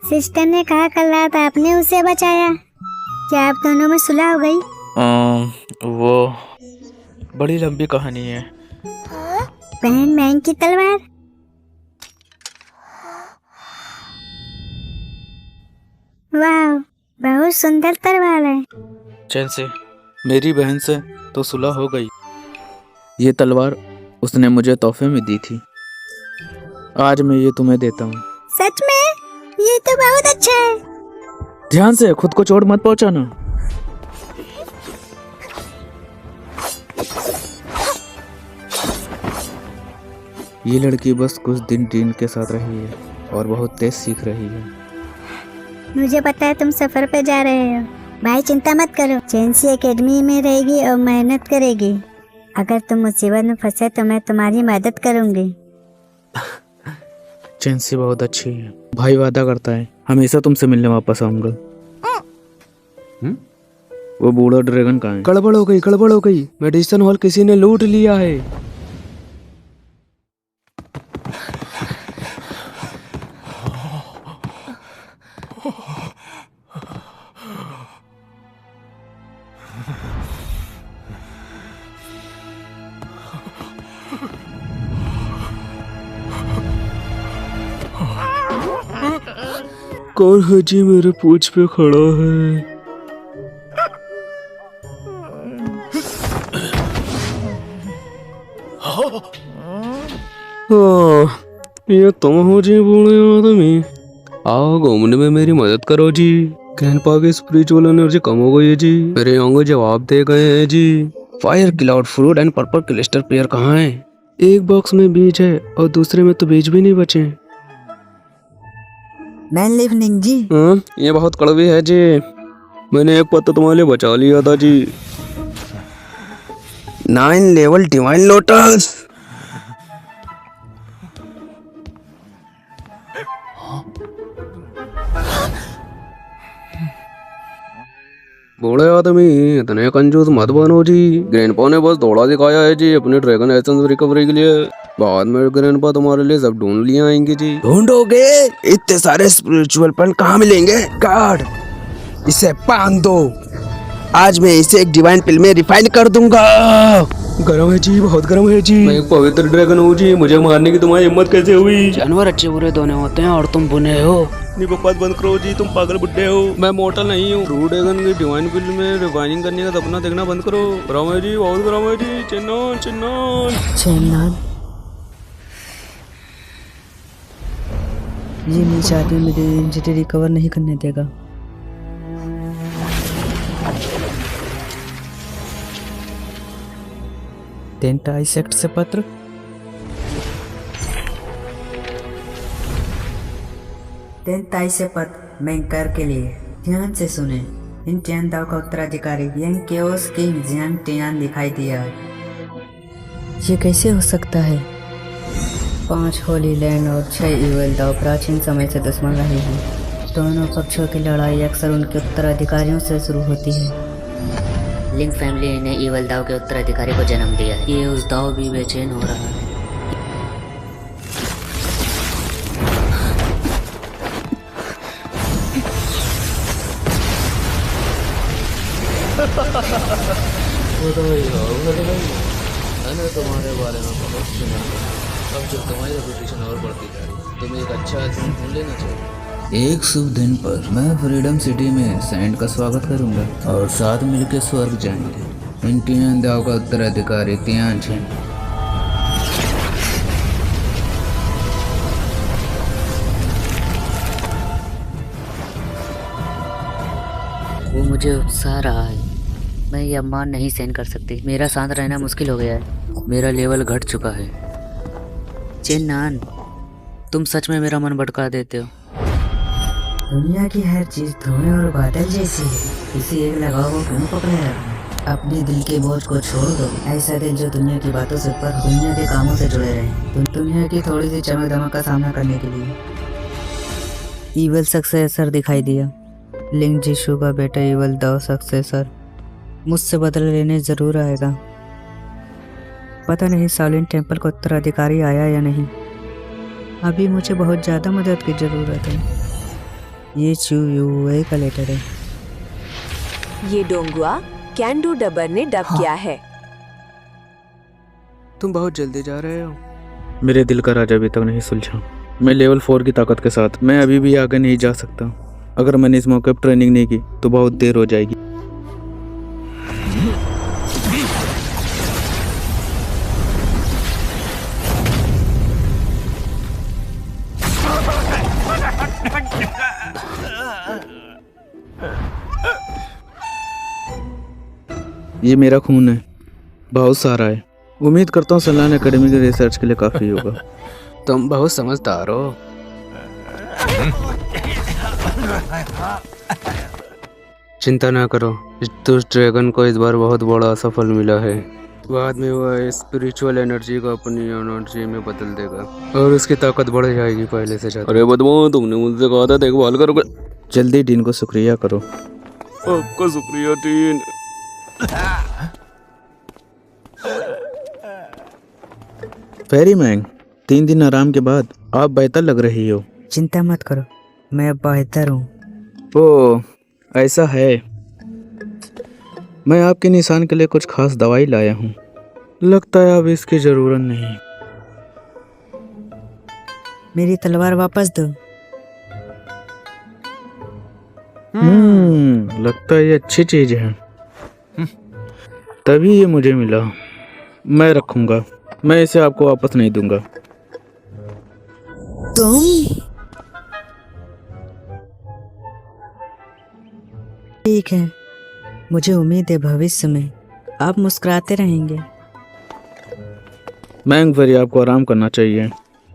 सिस्टर ने कहा कल रात आपने उसे बचाया। क्या आप दोनों में सुलह हो गई? वो बड़ी लंबी कहानी है। बहन मैंग की तलवार? वाह, बहुत सुंदर तलवार है। चैन से मेरी बहन से तो सुलह हो गई। ये तलवार उसने मुझे तोहफे में दी थी। आज मैं ये तुम्हें देता हूँ। सच में? ये तो बहुत अच्छा है। ध्यान से, खुद को चोट मत पहुंचाना। ये लड़की बस कुछ दिन डीन के साथ रही है और बहुत तेज सीख रही है। मुझे पता है तुम सफर पे जा रहे हो। भाई चिंता मत करो, चेंसी एकेडमी में रहेगी और मेहनत करेगी। अगर तुम मुसीबत में फंसे तो मैं तुम्हारी मदद करूंगी। चेंसी बहुत अच्छी है। भाई वादा करता है हमेशा तुमसे मिलने वापस आऊंगा। वो बूढ़ा ड्रैगन कहाँ है? गड़बड़ हो गई, गड़बड़ हो गई। मेडिसिन हॉल किसी ने लूट लिया है। कौन है जी मेरे पूछ पे खड़ा है? ये तुम हो जी बूढ़े आदमी? आओ घूमने में मेरी मदद करो जी। कैनपा की स्पिरिचुअल एनर्जी कम हो गई है जी। मेरे अंग जवाब दे गए हैं जी। Fire cloud fruit and purple cluster pair कहाँ है? एक बॉक्स में बीज है और दूसरे में तो बीज भी नहीं बचे। मैन लिवनिंग जी। हाँ, ये बहुत कड़वी है जी। मैंने एक पत्ता तुम्हारे लिए बचा लिया था जी। 9 लेवल डिवाइन लोटस। बूढ़े आदमी इतने कंजूस मत बनो जी। ग्रैंडपा ने बस दौड़ा दिखाया है जी अपने ड्रैगन एसेंस रिकवरी के लिए। बाद में ग्रैंडपा तुम्हारे लिए सब ढूंढ लिए आएंगे जी। ढूंढोगे? इतने सारे स्पिरिचुअल पॉइंट कहाँ मिलेंगे? गार्ड, इसे बांध दो। आज मैं इसे एक डिवाइन पिल में रिफाइन कर दूंगा। गरम है जी, बहुत गरम है जी। मैं एक पवित्र ड्रैगन हूँ जी। मुझे मारने की तुम्हारी हिम्मत कैसे हुई? जानवर अच्छे बुरे दोनों होते हैं और तुम बुने हो। नहीं बकवास बंद करो जी, तुम पागल बुड्ढे हो। मैं मोटल नहीं हूँ। ट्रू ड्रैगन की डिवाइन पिल में रिफाइनिंग करने का सपना देखना बंद करो। गरम है जी, बहुत गरम है जी। चिन्नन चिन्नन चैनल ये मेरी शादी मेरी इंजरी रिकवर नहीं करने देगा। टेंटाई सेक्ट से पत्र। तेंताई से पत्र मैंकर के लिए। ध्यान से सुने। इन टियान दाव का उत्तराधिकारी young chaos king Jiang Tian दिखाई दिया। ये कैसे हो सकता है? 5 होली लैंड और 6 इवल दाव प्राचीन समय से दुश्मन रहे हैं। दोनों पक्षों की लड़ाई अक्सर उनके उत्तराधिकारियों से शुरू होती है। लिंग फैमिली ने इवल दाव के उत्तराधिकारी को जन्म दिया। ये उस दाव भी बेचैन हो रहा है। मैंने तुम्हारे बारे में बहुत सुना है। अब जब तुम्हारी रेपुटेशन और बढ़ती जा रही, तुम्हें एक अच्छा आदमी ढूंढ लेना चाहिए। एक शुभ दिन पर मैं फ्रीडम सिटी में सैंड का स्वागत करूंगा और साथ मिलकर स्वर्ग जाएंगे। इन टियान दाव का उत्तराधिकारी तियान छे। वो मुझे उत्साह रहा है। मैं ये अपमान नहीं सहन कर सकती। मेरा शांत रहना मुश्किल हो गया है। मेरा लेवल घट चुका है। चेन्नान, तुम सच में मेरा मन भटका देते हो। दुनिया की हर चीज धुएं और बादल जैसी है। किसी एक लगाव को क्यों पकड़े रखना? अपने दिल के बोझ को छोड़ दो। ऐसा दिल जो दुनिया की बातों से ऊपर दुनिया के कामों से जुड़े रहे। दुनिया की थोड़ी सी चमक दमक का सामना करने के लिए। ईवल सक्सेसर दिखाई दिया। लिंग जिशु का बेटा ईवल द सक्सेसर मुझसे बदला लेने जरूर आएगा। पता नहीं सालिन टेम्पल का उत्तराधिकारी आया या नहीं। अभी मुझे बहुत ज़्यादा मदद की ज़रूरत है। ये चू यू का लेटर है। ये डोंगुआ कैंडू डबर ने डब किया है। तुम बहुत जल्दी जा रहे हो। मेरे दिल का राज अभी तक नहीं सुलझा। मैं लेवल 4 की ताकत के साथ मैं अभी भी आगे नहीं जा सकता। अगर मैंने इस मौके पर ट्रेनिंग नहीं की तो बहुत देर हो जाएगी। ये मेरा खून है, बहुत सारा है। उम्मीद करता हूँ सलान एकेडमी के रिसर्च के लिए काफी होगा। तुम बहुत समझदार हो। चिंता ना करो, इस ड्रैगन को इस बार बहुत बड़ा सफल मिला है। बाद में वह स्पिरिचुअल एनर्जी को अपनी एनर्जी में बदल देगा और उसकी ताकत बढ़ जाएगी पहले से ज्यादा। अरे बदमाश, तुमने मुझसे कहा था देखभाल करो। जल्दी डीन को शुक्रिया करो। आपका शुक्रिया डीन। फेरी मैंग, 3 दिन आराम के बाद आप बेहतर लग रही हो। चिंता मत करो, मैं अब बेहतर हूँ। ओह, ऐसा है। मैं आपके निशान के लिए कुछ खास दवाई लाया हूँ। लगता है अब इसकी जरूरत नहीं। मेरी तलवार वापस दो। लगता है ये अच्छी चीज है, तभी ये मुझे मिला। मैं रखूंगा, मैं इसे आपको वापस नहीं दूंगा। तुम ठीक है, मुझे उम्मीद है भविष्य में आप मुस्कुराते रहेंगे। मैंग फेरी, आपको आराम करना चाहिए।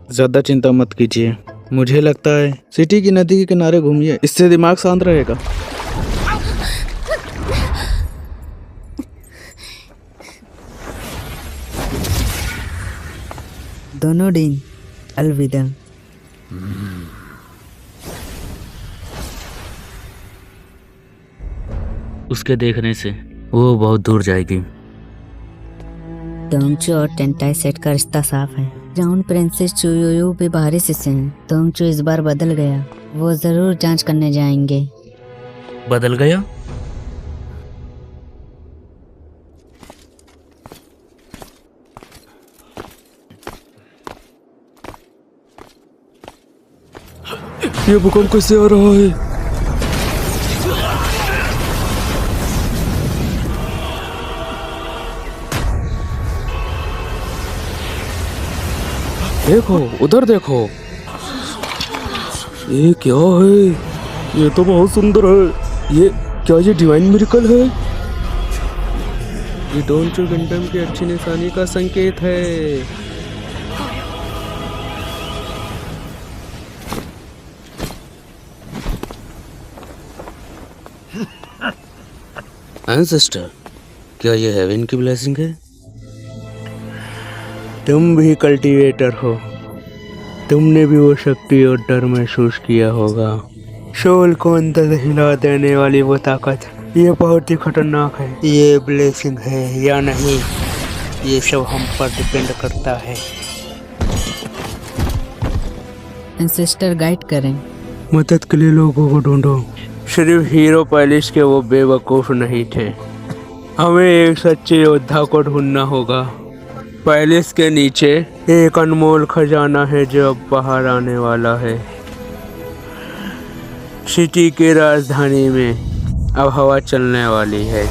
ज्यादा चिंता मत कीजिए। मुझे लगता है सिटी की नदी के किनारे घूमिए, इससे दिमाग शांत रहेगा। दोनों डीन, अलविदा। उसके देखने से वो बहुत दूर जाएगी। डोंगचू और टेंटाई सेट का रिश्ता साफ है। जाउन प्रिंसेस चुयोयू भी बाहरी शिष्य हैं। डोंगचू इस बार बदल गया। वो जरूर जांच करने जाएंगे। बदल गया? ये भूकंप कैसे आ रहा है? देखो, उधर देखो। ये क्या है? ये तो बहुत सुंदर है। ये डिवाइन मिरेकल है? ये डोंगचू गंडम की अच्छी निशानी का संकेत है। एंसेस्टर, क्या ये हेवन की ब्लेसिंग है? तुम भी कल्टीवेटर हो। तुमने भी वो शक्ति और डर महसूस किया होगा। सोल को अंदर हिला देने वाली वो ताकत, ये बहुत ही खतरनाक है। ये ब्लेसिंग है या नहीं, ये सब हम पर डिपेंड करता है। एंसेस्टर गाइड करें। मदद के लिए लोगों को ढूंढो। सिर्फ हीरो पैलेस के वो बेवकूफ नहीं थे। हमें एक सच्चे योद्धा को ढूंढना होगा। पैलेस के नीचे एक अनमोल खजाना है जो अब बाहर आने वाला है। सिटी की राजधानी में अब हवा चलने वाली है।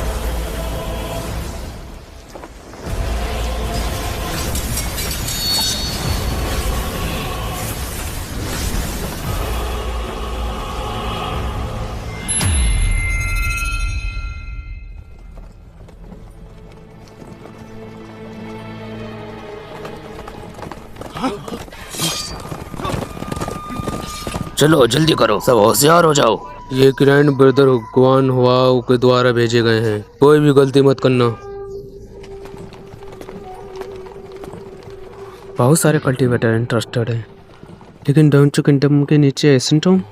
चलो जल्दी करो, सब होशियार हो जाओ। ये ग्रैंड ब्रदर गुआन हुआओ के द्वारा भेजे गए हैं, कोई भी गलती मत करना। बहुत सारे कल्टीवेटर इंटरेस्टेड हैं, लेकिन डोंचू किंगडम के नीचे एसेंटोम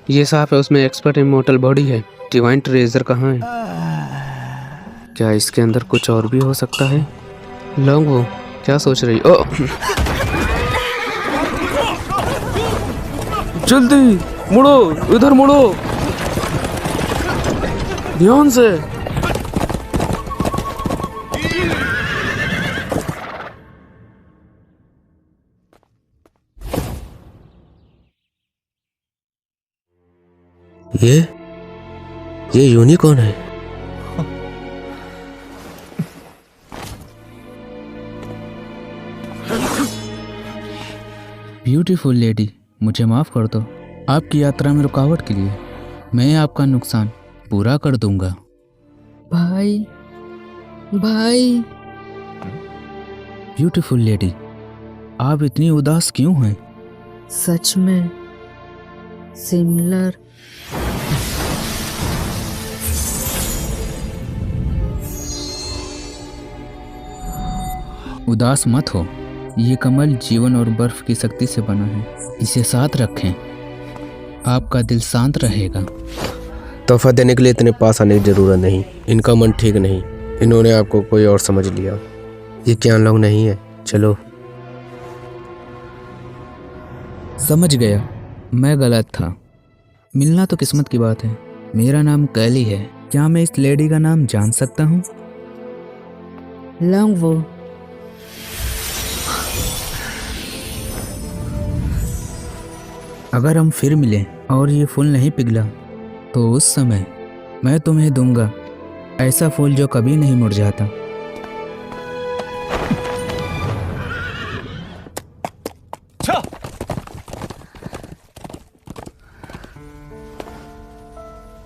ये साफ है, उसमें एक्सपर्ट इमोर्टल बॉडी है। डिवाइन ट्रेजर कहाँ है? क्या इसके अंदर कुछ और भी हो सकता है? लॉन्ग वो क्या सोच रही? ओ जल्दी मुड़ो, इधर मुड़ो, ध्यान से। ये यूनिकॉर्न है। ब्यूटीफुल लेडी, मुझे माफ़ कर दो आपकी यात्रा में रुकावट के लिए। मैं आपका नुकसान पूरा कर दूंगा। भाई भाई। ब्यूटीफुल लेडी, आप इतनी उदास क्यों हैं? सच में सिमिलर। उदास मत हो, ये कमल जीवन और बर्फ की शक्ति से बना है, इसे साथ रखें, आपका दिल शांत रहेगा। तोहफा देने के लिए इतने पास आने की जरूरत नहीं, इनका मन ठीक नहीं, इन्होंने आपको कोई और समझ लिया। ये क्या लोग नहीं है, चलो। समझ गया, मैं गलत था। मिलना तो किस्मत की बात है। मेरा नाम कैली है, क्या मैं इस लेडी का नाम जान सकता हूँ? लॉन्ग वो। अगर हम फिर मिलें और ये फूल नहीं पिघला तो उस समय मैं तुम्हें दूंगा ऐसा फूल जो कभी नहीं मुरझाता।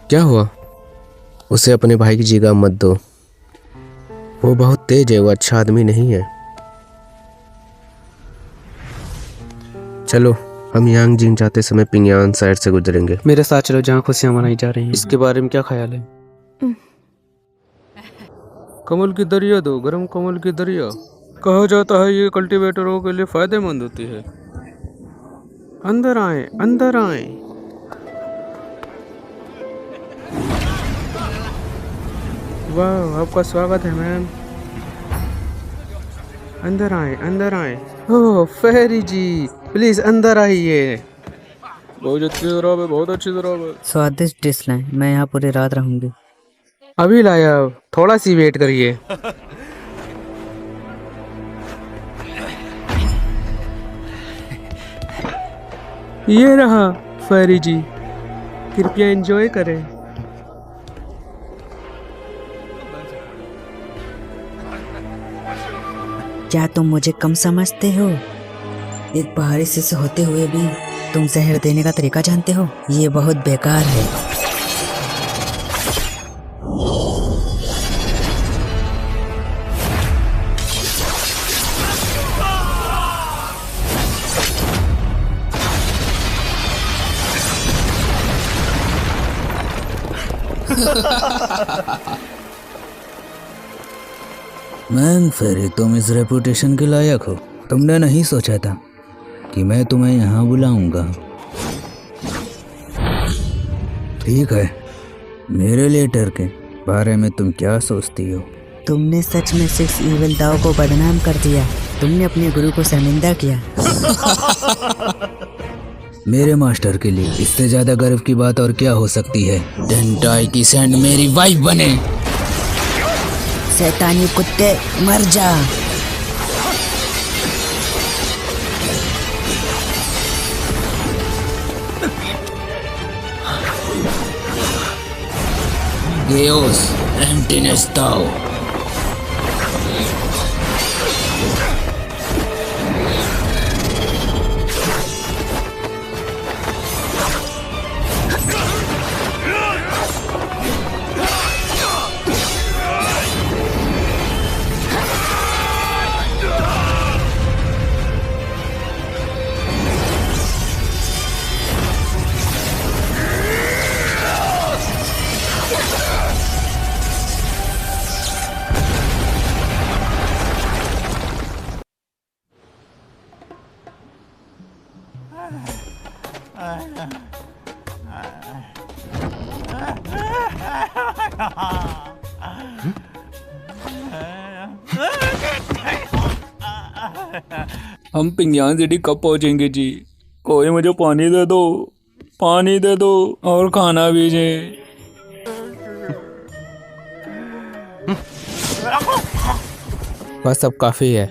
क्या हुआ? उसे अपने भाई की जगह मत दो, वो बहुत तेज है, वो अच्छा आदमी नहीं है। चलो हम यांग जिंग जाते समय पिंगयान साइड से गुजरेंगे। मेरे साथ चलो, जहाँ खुशियाँ मनाई जा रही हैं। इसके बारे में क्या ख्याल है? कमल की दरिया दो, गरम कमल की दरिया। कहा जाता है ये कल्टीवेटरों के लिए फायदेमंद होती है। अंदर आए, अंदर आए। वाह, आपका स्वागत है मैम। अंदर आए, अंदर आए। ओह फेरी जी, प्लीज अंदर आइए। बहुत अच्छी तरह है, बहुत अच्छी तरह है। स्वादिष्ट डिश लाएं, मैं यहाँ पूरी रात रहूंगी। अभी लाया, थोड़ा सी वेट करिए। ये रहा फेरी जी, कृपया एंजॉय करें। क्या तुम मुझे कम समझते हो? एक पहाड़ी से होते हुए भी तुम जहर देने का तरीका जानते हो? ये बहुत बेकार है। मैंग फेरी, तुम इस रेपुटेशन के लायक हो। तुमने नहीं सोचा था कि मैं तुम्हें यहाँ बुलाऊंगा। ठीक है, मेरे लेटर के बारे में तुम क्या सोचती हो? तुमने सच में 6 इविल दाव को बदनाम कर दिया। तुमने अपने गुरु को शर्मिंदा किया। मेरे मास्टर के लिए इससे ज्यादा गर्व की बात और क्या हो सकती है? डेंटाई की सैंड मेरी वाइफ बने। शैतानी कुत्ते, मर जा। गेओस एंटीनेस ताओ। हम पिंगियान सिटी कब पहुंचेंगे जी? कोई मुझे पानी दे दो और खाना भेजे। बस अब काफ़ी है।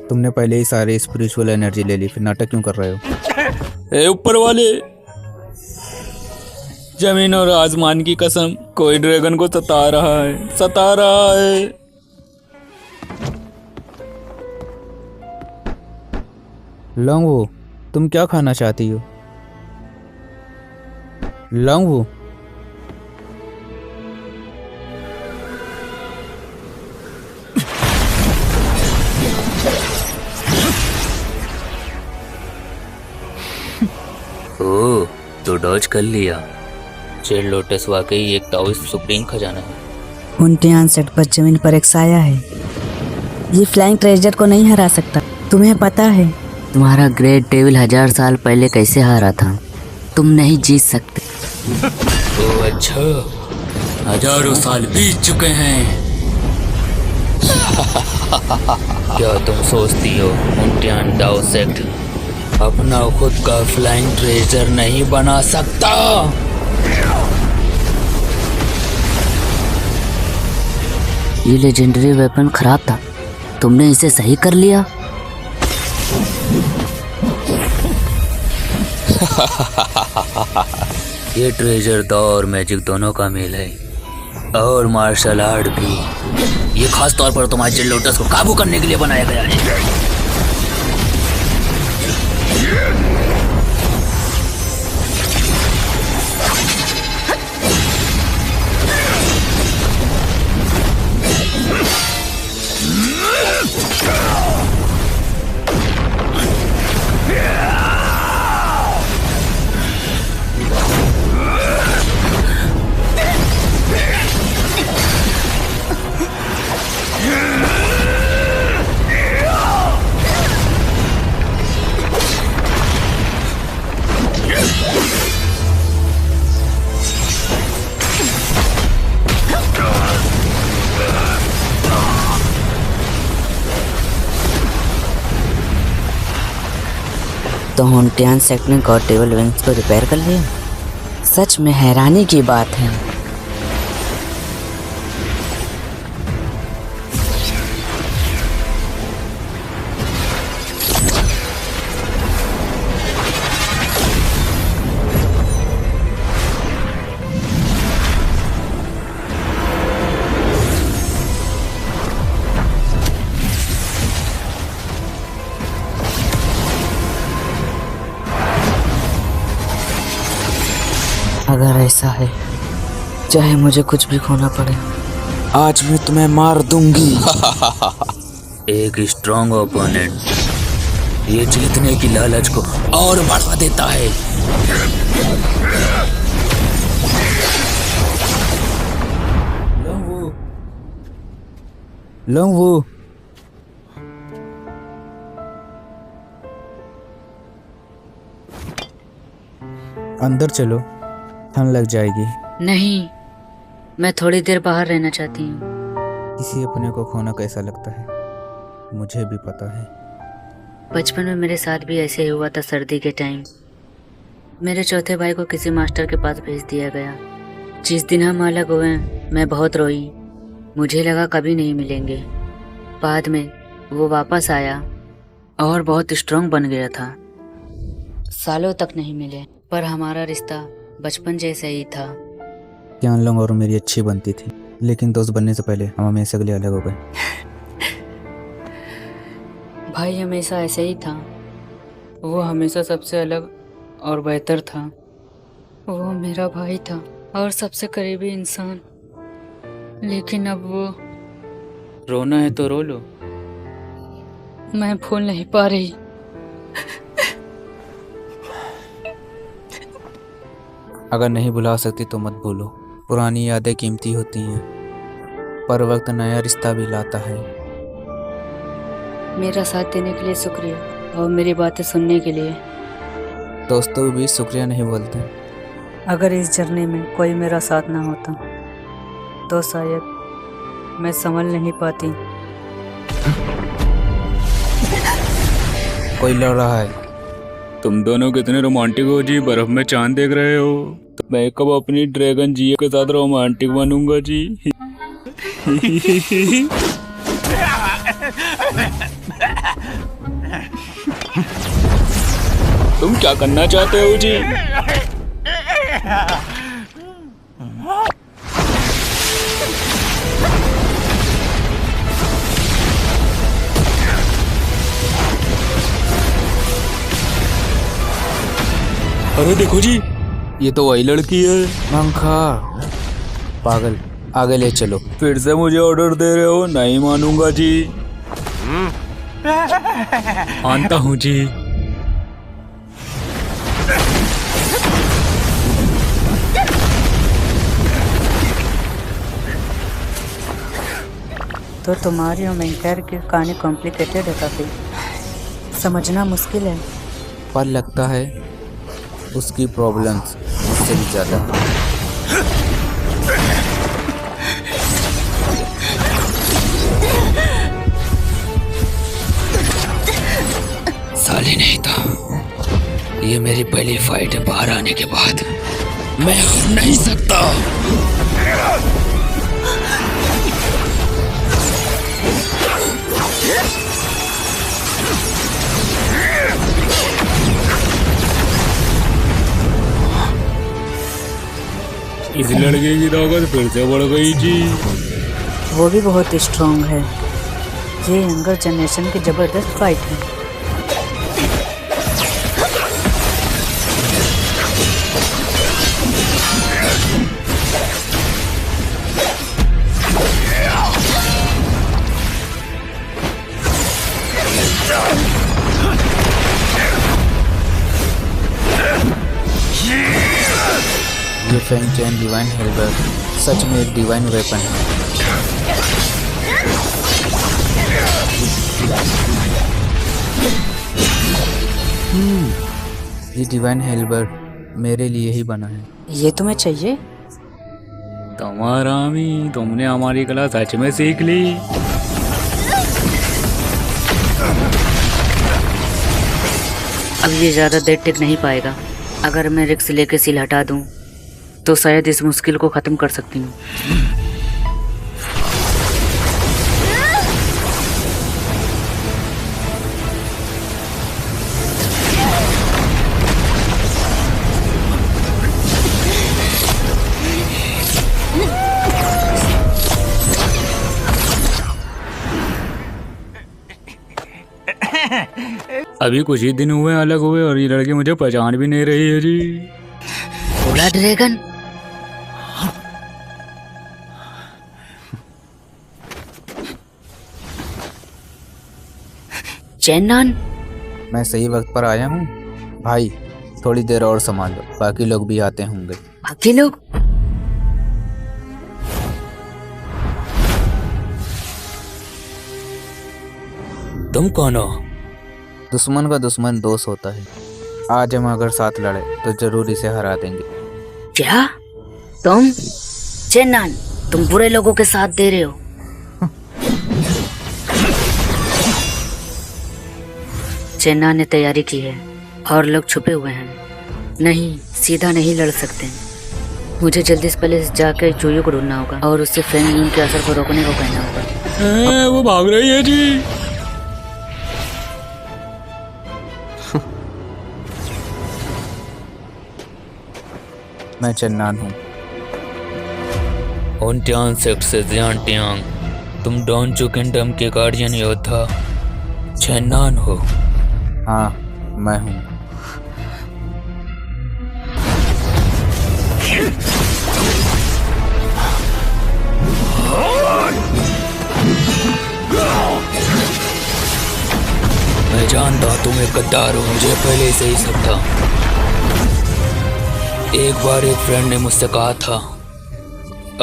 तुमने पहले ही सारी स्पिरिचुअल एनर्जी ले ली, फिर नाटक क्यों कर रहे हो? ए ऊपर वाले, जमीन और आसमान की कसम, कोई ड्रैगन को सता रहा है। लॉन्गवू, तुम क्या खाना चाहती हो? लॉन्गवू, ओह, तो डॉज कर लिया। जेड लोटस वाकई एक ताओइस्ट सुप्रीम खजाना है। उन ध्यान सेट पर जमीन पर एक साया है। ये फ्लाइंग ट्रेजर को नहीं हरा सकता, तुम्हें पता है? तुम्हारा ग्रेट डेविल 1000 साल पहले कैसे हारा था? तुम नहीं जीत सकते। ओह अच्छा, 1000 साल बीत चुके हैं। क्या तुम सोचती हो उनटियान दाओ सेक्ट अपना खुद का फ्लाइंग ट्रेजर नहीं बना सकता? ये लेजेंडरी वेपन खराब था, तुमने इसे सही कर लिया। ये ट्रेजर तो और मैजिक दोनों का मेल है, और मार्शल आर्ट भी। ये खास तौर पर तुम्हारे जेड लोटस को काबू करने के लिए बनाया गया है। तो होन्टियान सेक्ट ने गॉड टेबल विंग्स को रिपेयर कर लिया। सच में हैरानी की बात है। अगर ऐसा है, चाहे मुझे कुछ भी खोना पड़े, आज मैं तुम्हें मार दूंगी। एक स्ट्रॉन्ग ओपोनेंट ये जीतने की लालच को और बढ़ा देता है। लॉन्गवू, अंदर चलो, ठंड लग जाएगी। नहीं, मैं थोड़ी देर बाहर रहना चाहती हूँ। किसी अपने को खोना कैसा लगता है, मुझे भी पता है। बचपन में मेरे साथ भी ऐसे ही हुआ था। सर्दी के टाइम मेरे चौथे भाई को किसी मास्टर के पास भेज दिया गया। जिस दिन हम अलग हुए मैं बहुत रोई, मुझे लगा कभी नहीं मिलेंगे। बाद में वो वापस आया और बहुत स्ट्रांग बन गया था। सालों तक नहीं मिले, पर हमारा रिश्ता बचपन जैसा ही था। ज्ञान लोग और मेरी अच्छी बनती थी, लेकिन दोस्त बनने से पहले हम हमेशा के लिए अलग हो गए। भाई हमेशा ऐसे ही था। वो हमेशा सबसे अलग और बेहतर था। वो मेरा भाई था और सबसे करीबी इंसान। लेकिन अब वो, रोना है तो रो लो। मैं भूल नहीं पा रही। अगर नहीं भुला सकती तो मत भूलो। पुरानी यादें कीमती होती हैं, पर वक्त नया रिश्ता भी लाता है। मेरा साथ देने के लिए शुक्रिया और मेरी बातें सुनने के लिए। दोस्तों के बीच शुक्रिया नहीं बोलते। अगर इस जर्नी में कोई मेरा साथ ना होता तो शायद मैं संभल नहीं पाती। कोई लड़ रहा है। तुम दोनों कितने रोमांटिक हो जी, बर्फ में चांद देख रहे हो। तो मैं कब अपनी ड्रैगन जी के साथ रोमांटिक बनूंगा जी। तुम क्या करना चाहते हो जी? अरे देखो जी, ये तो वही लड़की है। पंखा पागल, आगे ले चलो। फिर से मुझे ऑर्डर दे रहे हो? नहीं मानूंगा जी। मानता हूँ जी। तो तुम्हारी और मेंटर की कहानी कॉम्प्लिकेटेड है काफ़ी, समझना मुश्किल है। पर लगता है उसकी प्रॉब्लम्स मुझसे भी ज़्यादा। साले नहीं था, ये मेरी पहली फाइट है। बाहर आने के बाद मैं हार नहीं सकता। इस लड़के की ताकत फिर से बढ़ गई जी। वो भी बहुत स्ट्रांग है। ये यंगर जनरेशन की ज़बरदस्त फाइट है। ये फेंग चैन डिवाइन हेल्बर सच में एक डिवाइन वेपन है। ये डिवाइन हेल्बर मेरे लिए ही बना है। ये तुम्हें चाहिए? तुम्हारा मी, तुमने हमारी कला सच में सीख ली। अब ये ज़्यादा देर टिक नहीं पाएगा। अगर मैं रिक्स लेके सील हटा दूं तो शायद इस मुश्किल को ख़त्म कर सकती हूँ। अभी कुछ ही दिन हुए अलग हुए और ये लड़की मुझे पहचान भी नहीं रही है जी। बोला ड्रैगन। चेन्नन, मैं सही वक्त पर आया हूँ भाई। थोड़ी देर और संभाल लो, बाकी लोग भी आते होंगे। बाकी लोग? तुम कौन हो? दुश्मन का दुश्मन दोस्त होता है। आज हम अगर साथ लड़े तो जरूर इसे हरा देंगे। क्या तुम? चेन्नन, तुम बुरे लोगों के साथ दे रहे हो। चेन्नन ने तैयारी की है और लोग छुपे हुए हैं। नहीं, सीधा नहीं लड़ सकते। मुझे जल्दी से पहले जाकर चूहे को ढूंढना होगा और उससे फेंग यून के असर को रोकने को कहना होगा। वो भाग रही है जी। मैं चेन्नन हूँ। उनट्यान सेक्ट से जियांटियांग, तुम डॉनचू किंगडम के गार्डियन योद्धा चेन्नन हो? हाँ, मैं हूँ। मैं जानता तुम एक गद्दार हो, मुझे पहले से ही सब था। एक बार एक फ्रेंड ने मुझसे कहा था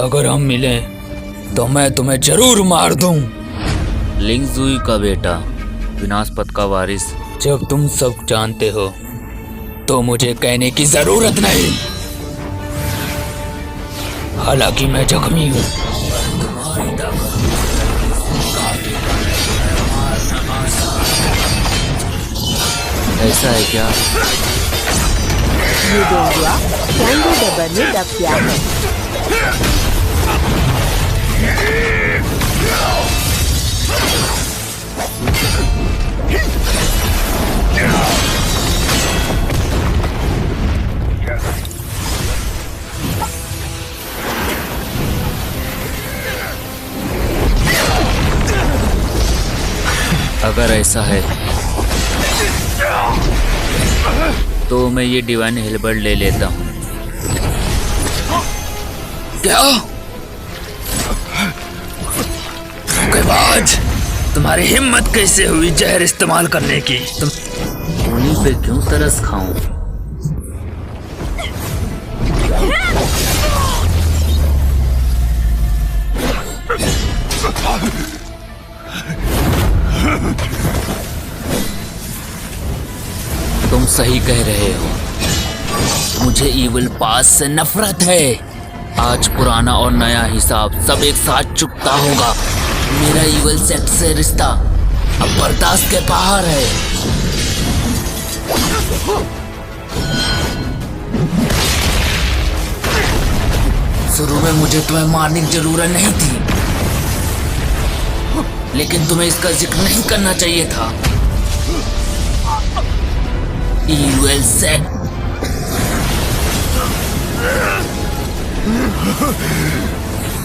अगर हम मिलें तो मैं तुम्हें जरूर मार दूं। लिंगजुई का बेटा, विनाशपथ का वारिस। जब तुम सब जानते हो तो मुझे कहने की जरूरत नहीं। हालांकि मैं जख्मी हूँ, तुम्हारी ताकत ऐसा है क्या? ये डोंगुआ कैंडो डबर ने डब किया है। अगर ऐसा है तो मैं ये डिवाइन हेलबर्ड ले लेता हूँ। क्या धोखेबाज, तुम्हारी हिम्मत कैसे हुई जहर इस्तेमाल करने की? तुम उन्हीं पे क्यों तरस खाऊं? तुम सही कह रहे हो, मुझे इविल पास से नफरत है। आज पुराना और नया हिसाब सब एक साथ चुकता होगा। मेरा इविल सेक्ट से रिश्ता अब बर्दाश्त के बाहर है। शुरू में मुझे तुम्हें मारने की जरूरत नहीं थी, लेकिन तुम्हें इसका जिक्र नहीं करना चाहिए था। इविल सेक्ट,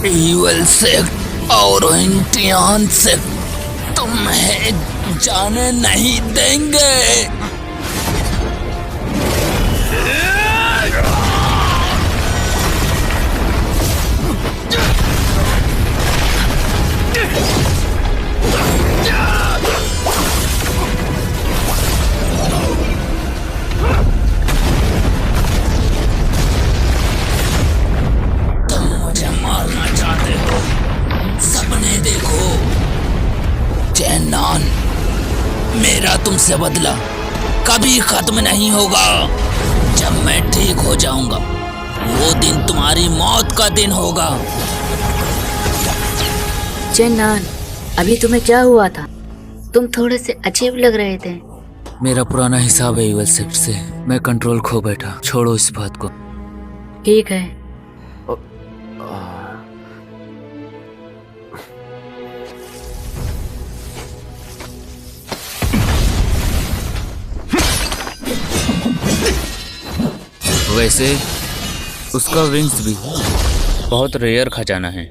इविल सेक्ट और इंटियान सेक्ट तुम्हें जाने नहीं देंगे। मेरा तुमसे बदला कभी खत्म नहीं होगा। जब मैं ठीक हो जाऊंगा वो दिन तुम्हारी मौत का दिन होगा। चेन्नान, अभी तुम्हें क्या हुआ था? तुम थोड़े से अजीब लग रहे थे। मेरा पुराना हिसाब है इविल सेक्ट से, मैं कंट्रोल खो बैठा। छोड़ो इस बात को। ठीक है। वैसे उसका विंग्स भी बहुत रेयर खजाना है।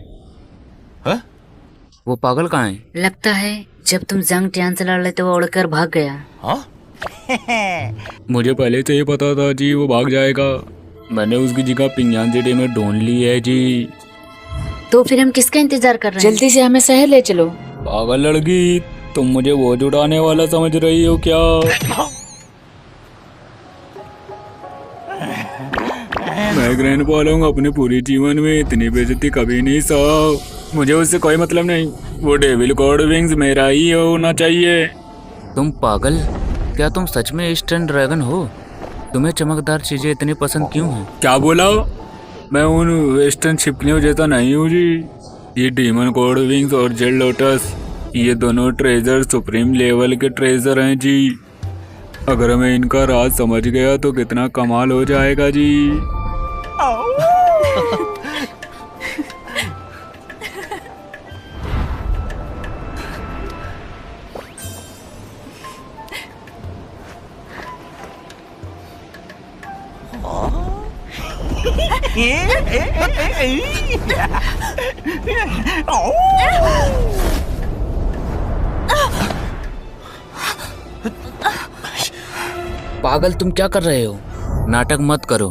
वो पागल कहाँ है? लगता है जब तुम जंग टियान से लड़ रहे थे वो उड़कर भाग गया। मुझे पहले से ही पता था जी वो भाग जाएगा। मैंने उसकी जगह पिंगयान सिटी में ढूंढ ली है जी। तो फिर हम किसका इंतजार कर रहे हैं? जल्दी से हमें शहर ले चलो। पागल लड़की, तुम मुझे वो जुड़ाने वाला समझ रही हो क्या? मैं ग्रैंड पालूंगा अपने पूरे जीवन में इतनी बेइज्जती कभी नहीं सहा। मुझे उससे कोई मतलब नहीं। वो डेविल गॉड विंग्स मेरा ही होना चाहिए। तुम पागल, क्या तुम सच में ईस्टर्न ड्रैगन हो? तुम्हें चमकदार चीजें इतनी पसंद क्यों हैं? क्या बोला? मैं उन वेस्टर्न छिपकलियों जैसा नहीं हूँ जी। ये डीमन गॉड विंग्स और जेड लोटस, ये दोनों ट्रेजर सुप्रीम लेवल के ट्रेजर हैं जी। अगर मैं इनका राज समझ गया तो कितना कमाल हो जाएगा जी। पागल, तुम क्या कर रहे हो? नाटक मत करो,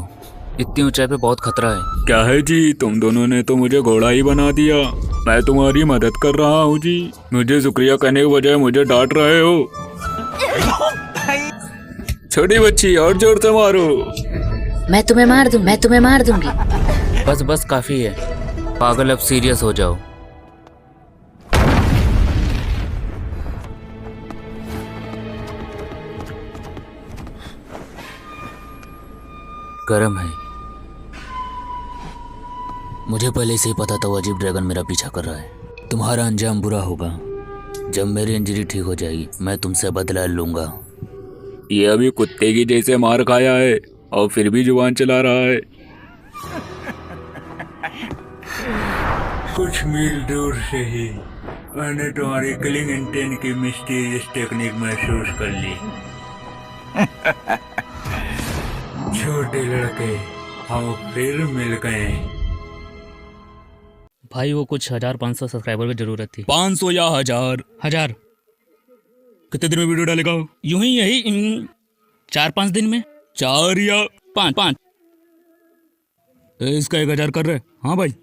इतनी ऊंचाई पे बहुत खतरा है। क्या है जी, तुम दोनों ने तो मुझे घोड़ा ही बना दिया। मैं तुम्हारी मदद कर रहा हूँ जी। मुझे शुक्रिया कहने के बजाय मुझे डांट रहे हो। छोटी बच्ची, और जोर से मारो। मैं तुम्हें मार दूंगी। बस बस काफी है। पागल, अब सीरियस हो जाओ। गरम है। मुझे पहले से ही पता था वो अजीब ड्रैगन मेरा पीछा कर रहा है। तुम्हारा अंजाम बुरा होगा। जब मेरी इंजरी ठीक हो जाएगी मैं तुमसे बदला लूंगा। ये अभी कुत्ते की जैसे मार खाया है और फिर भी जुबान चला रहा है। कुछ मील दूर से ही मैंने तुम्हारी किलिंग इंटेंट की मिस्टीरियस टेक्निक महसूस कर ली। छोटे लड़के हम फिर मिल गए। भाई वो कुछ 1500 सब्सक्राइबर की जरूरत थी। 500 या 1000? 1000। कितने दिन में वीडियो डालेगा? यूं ही यही 4-5 दिन में। 4 या 5। इसका 1000 कर रहे? हाँ भाई।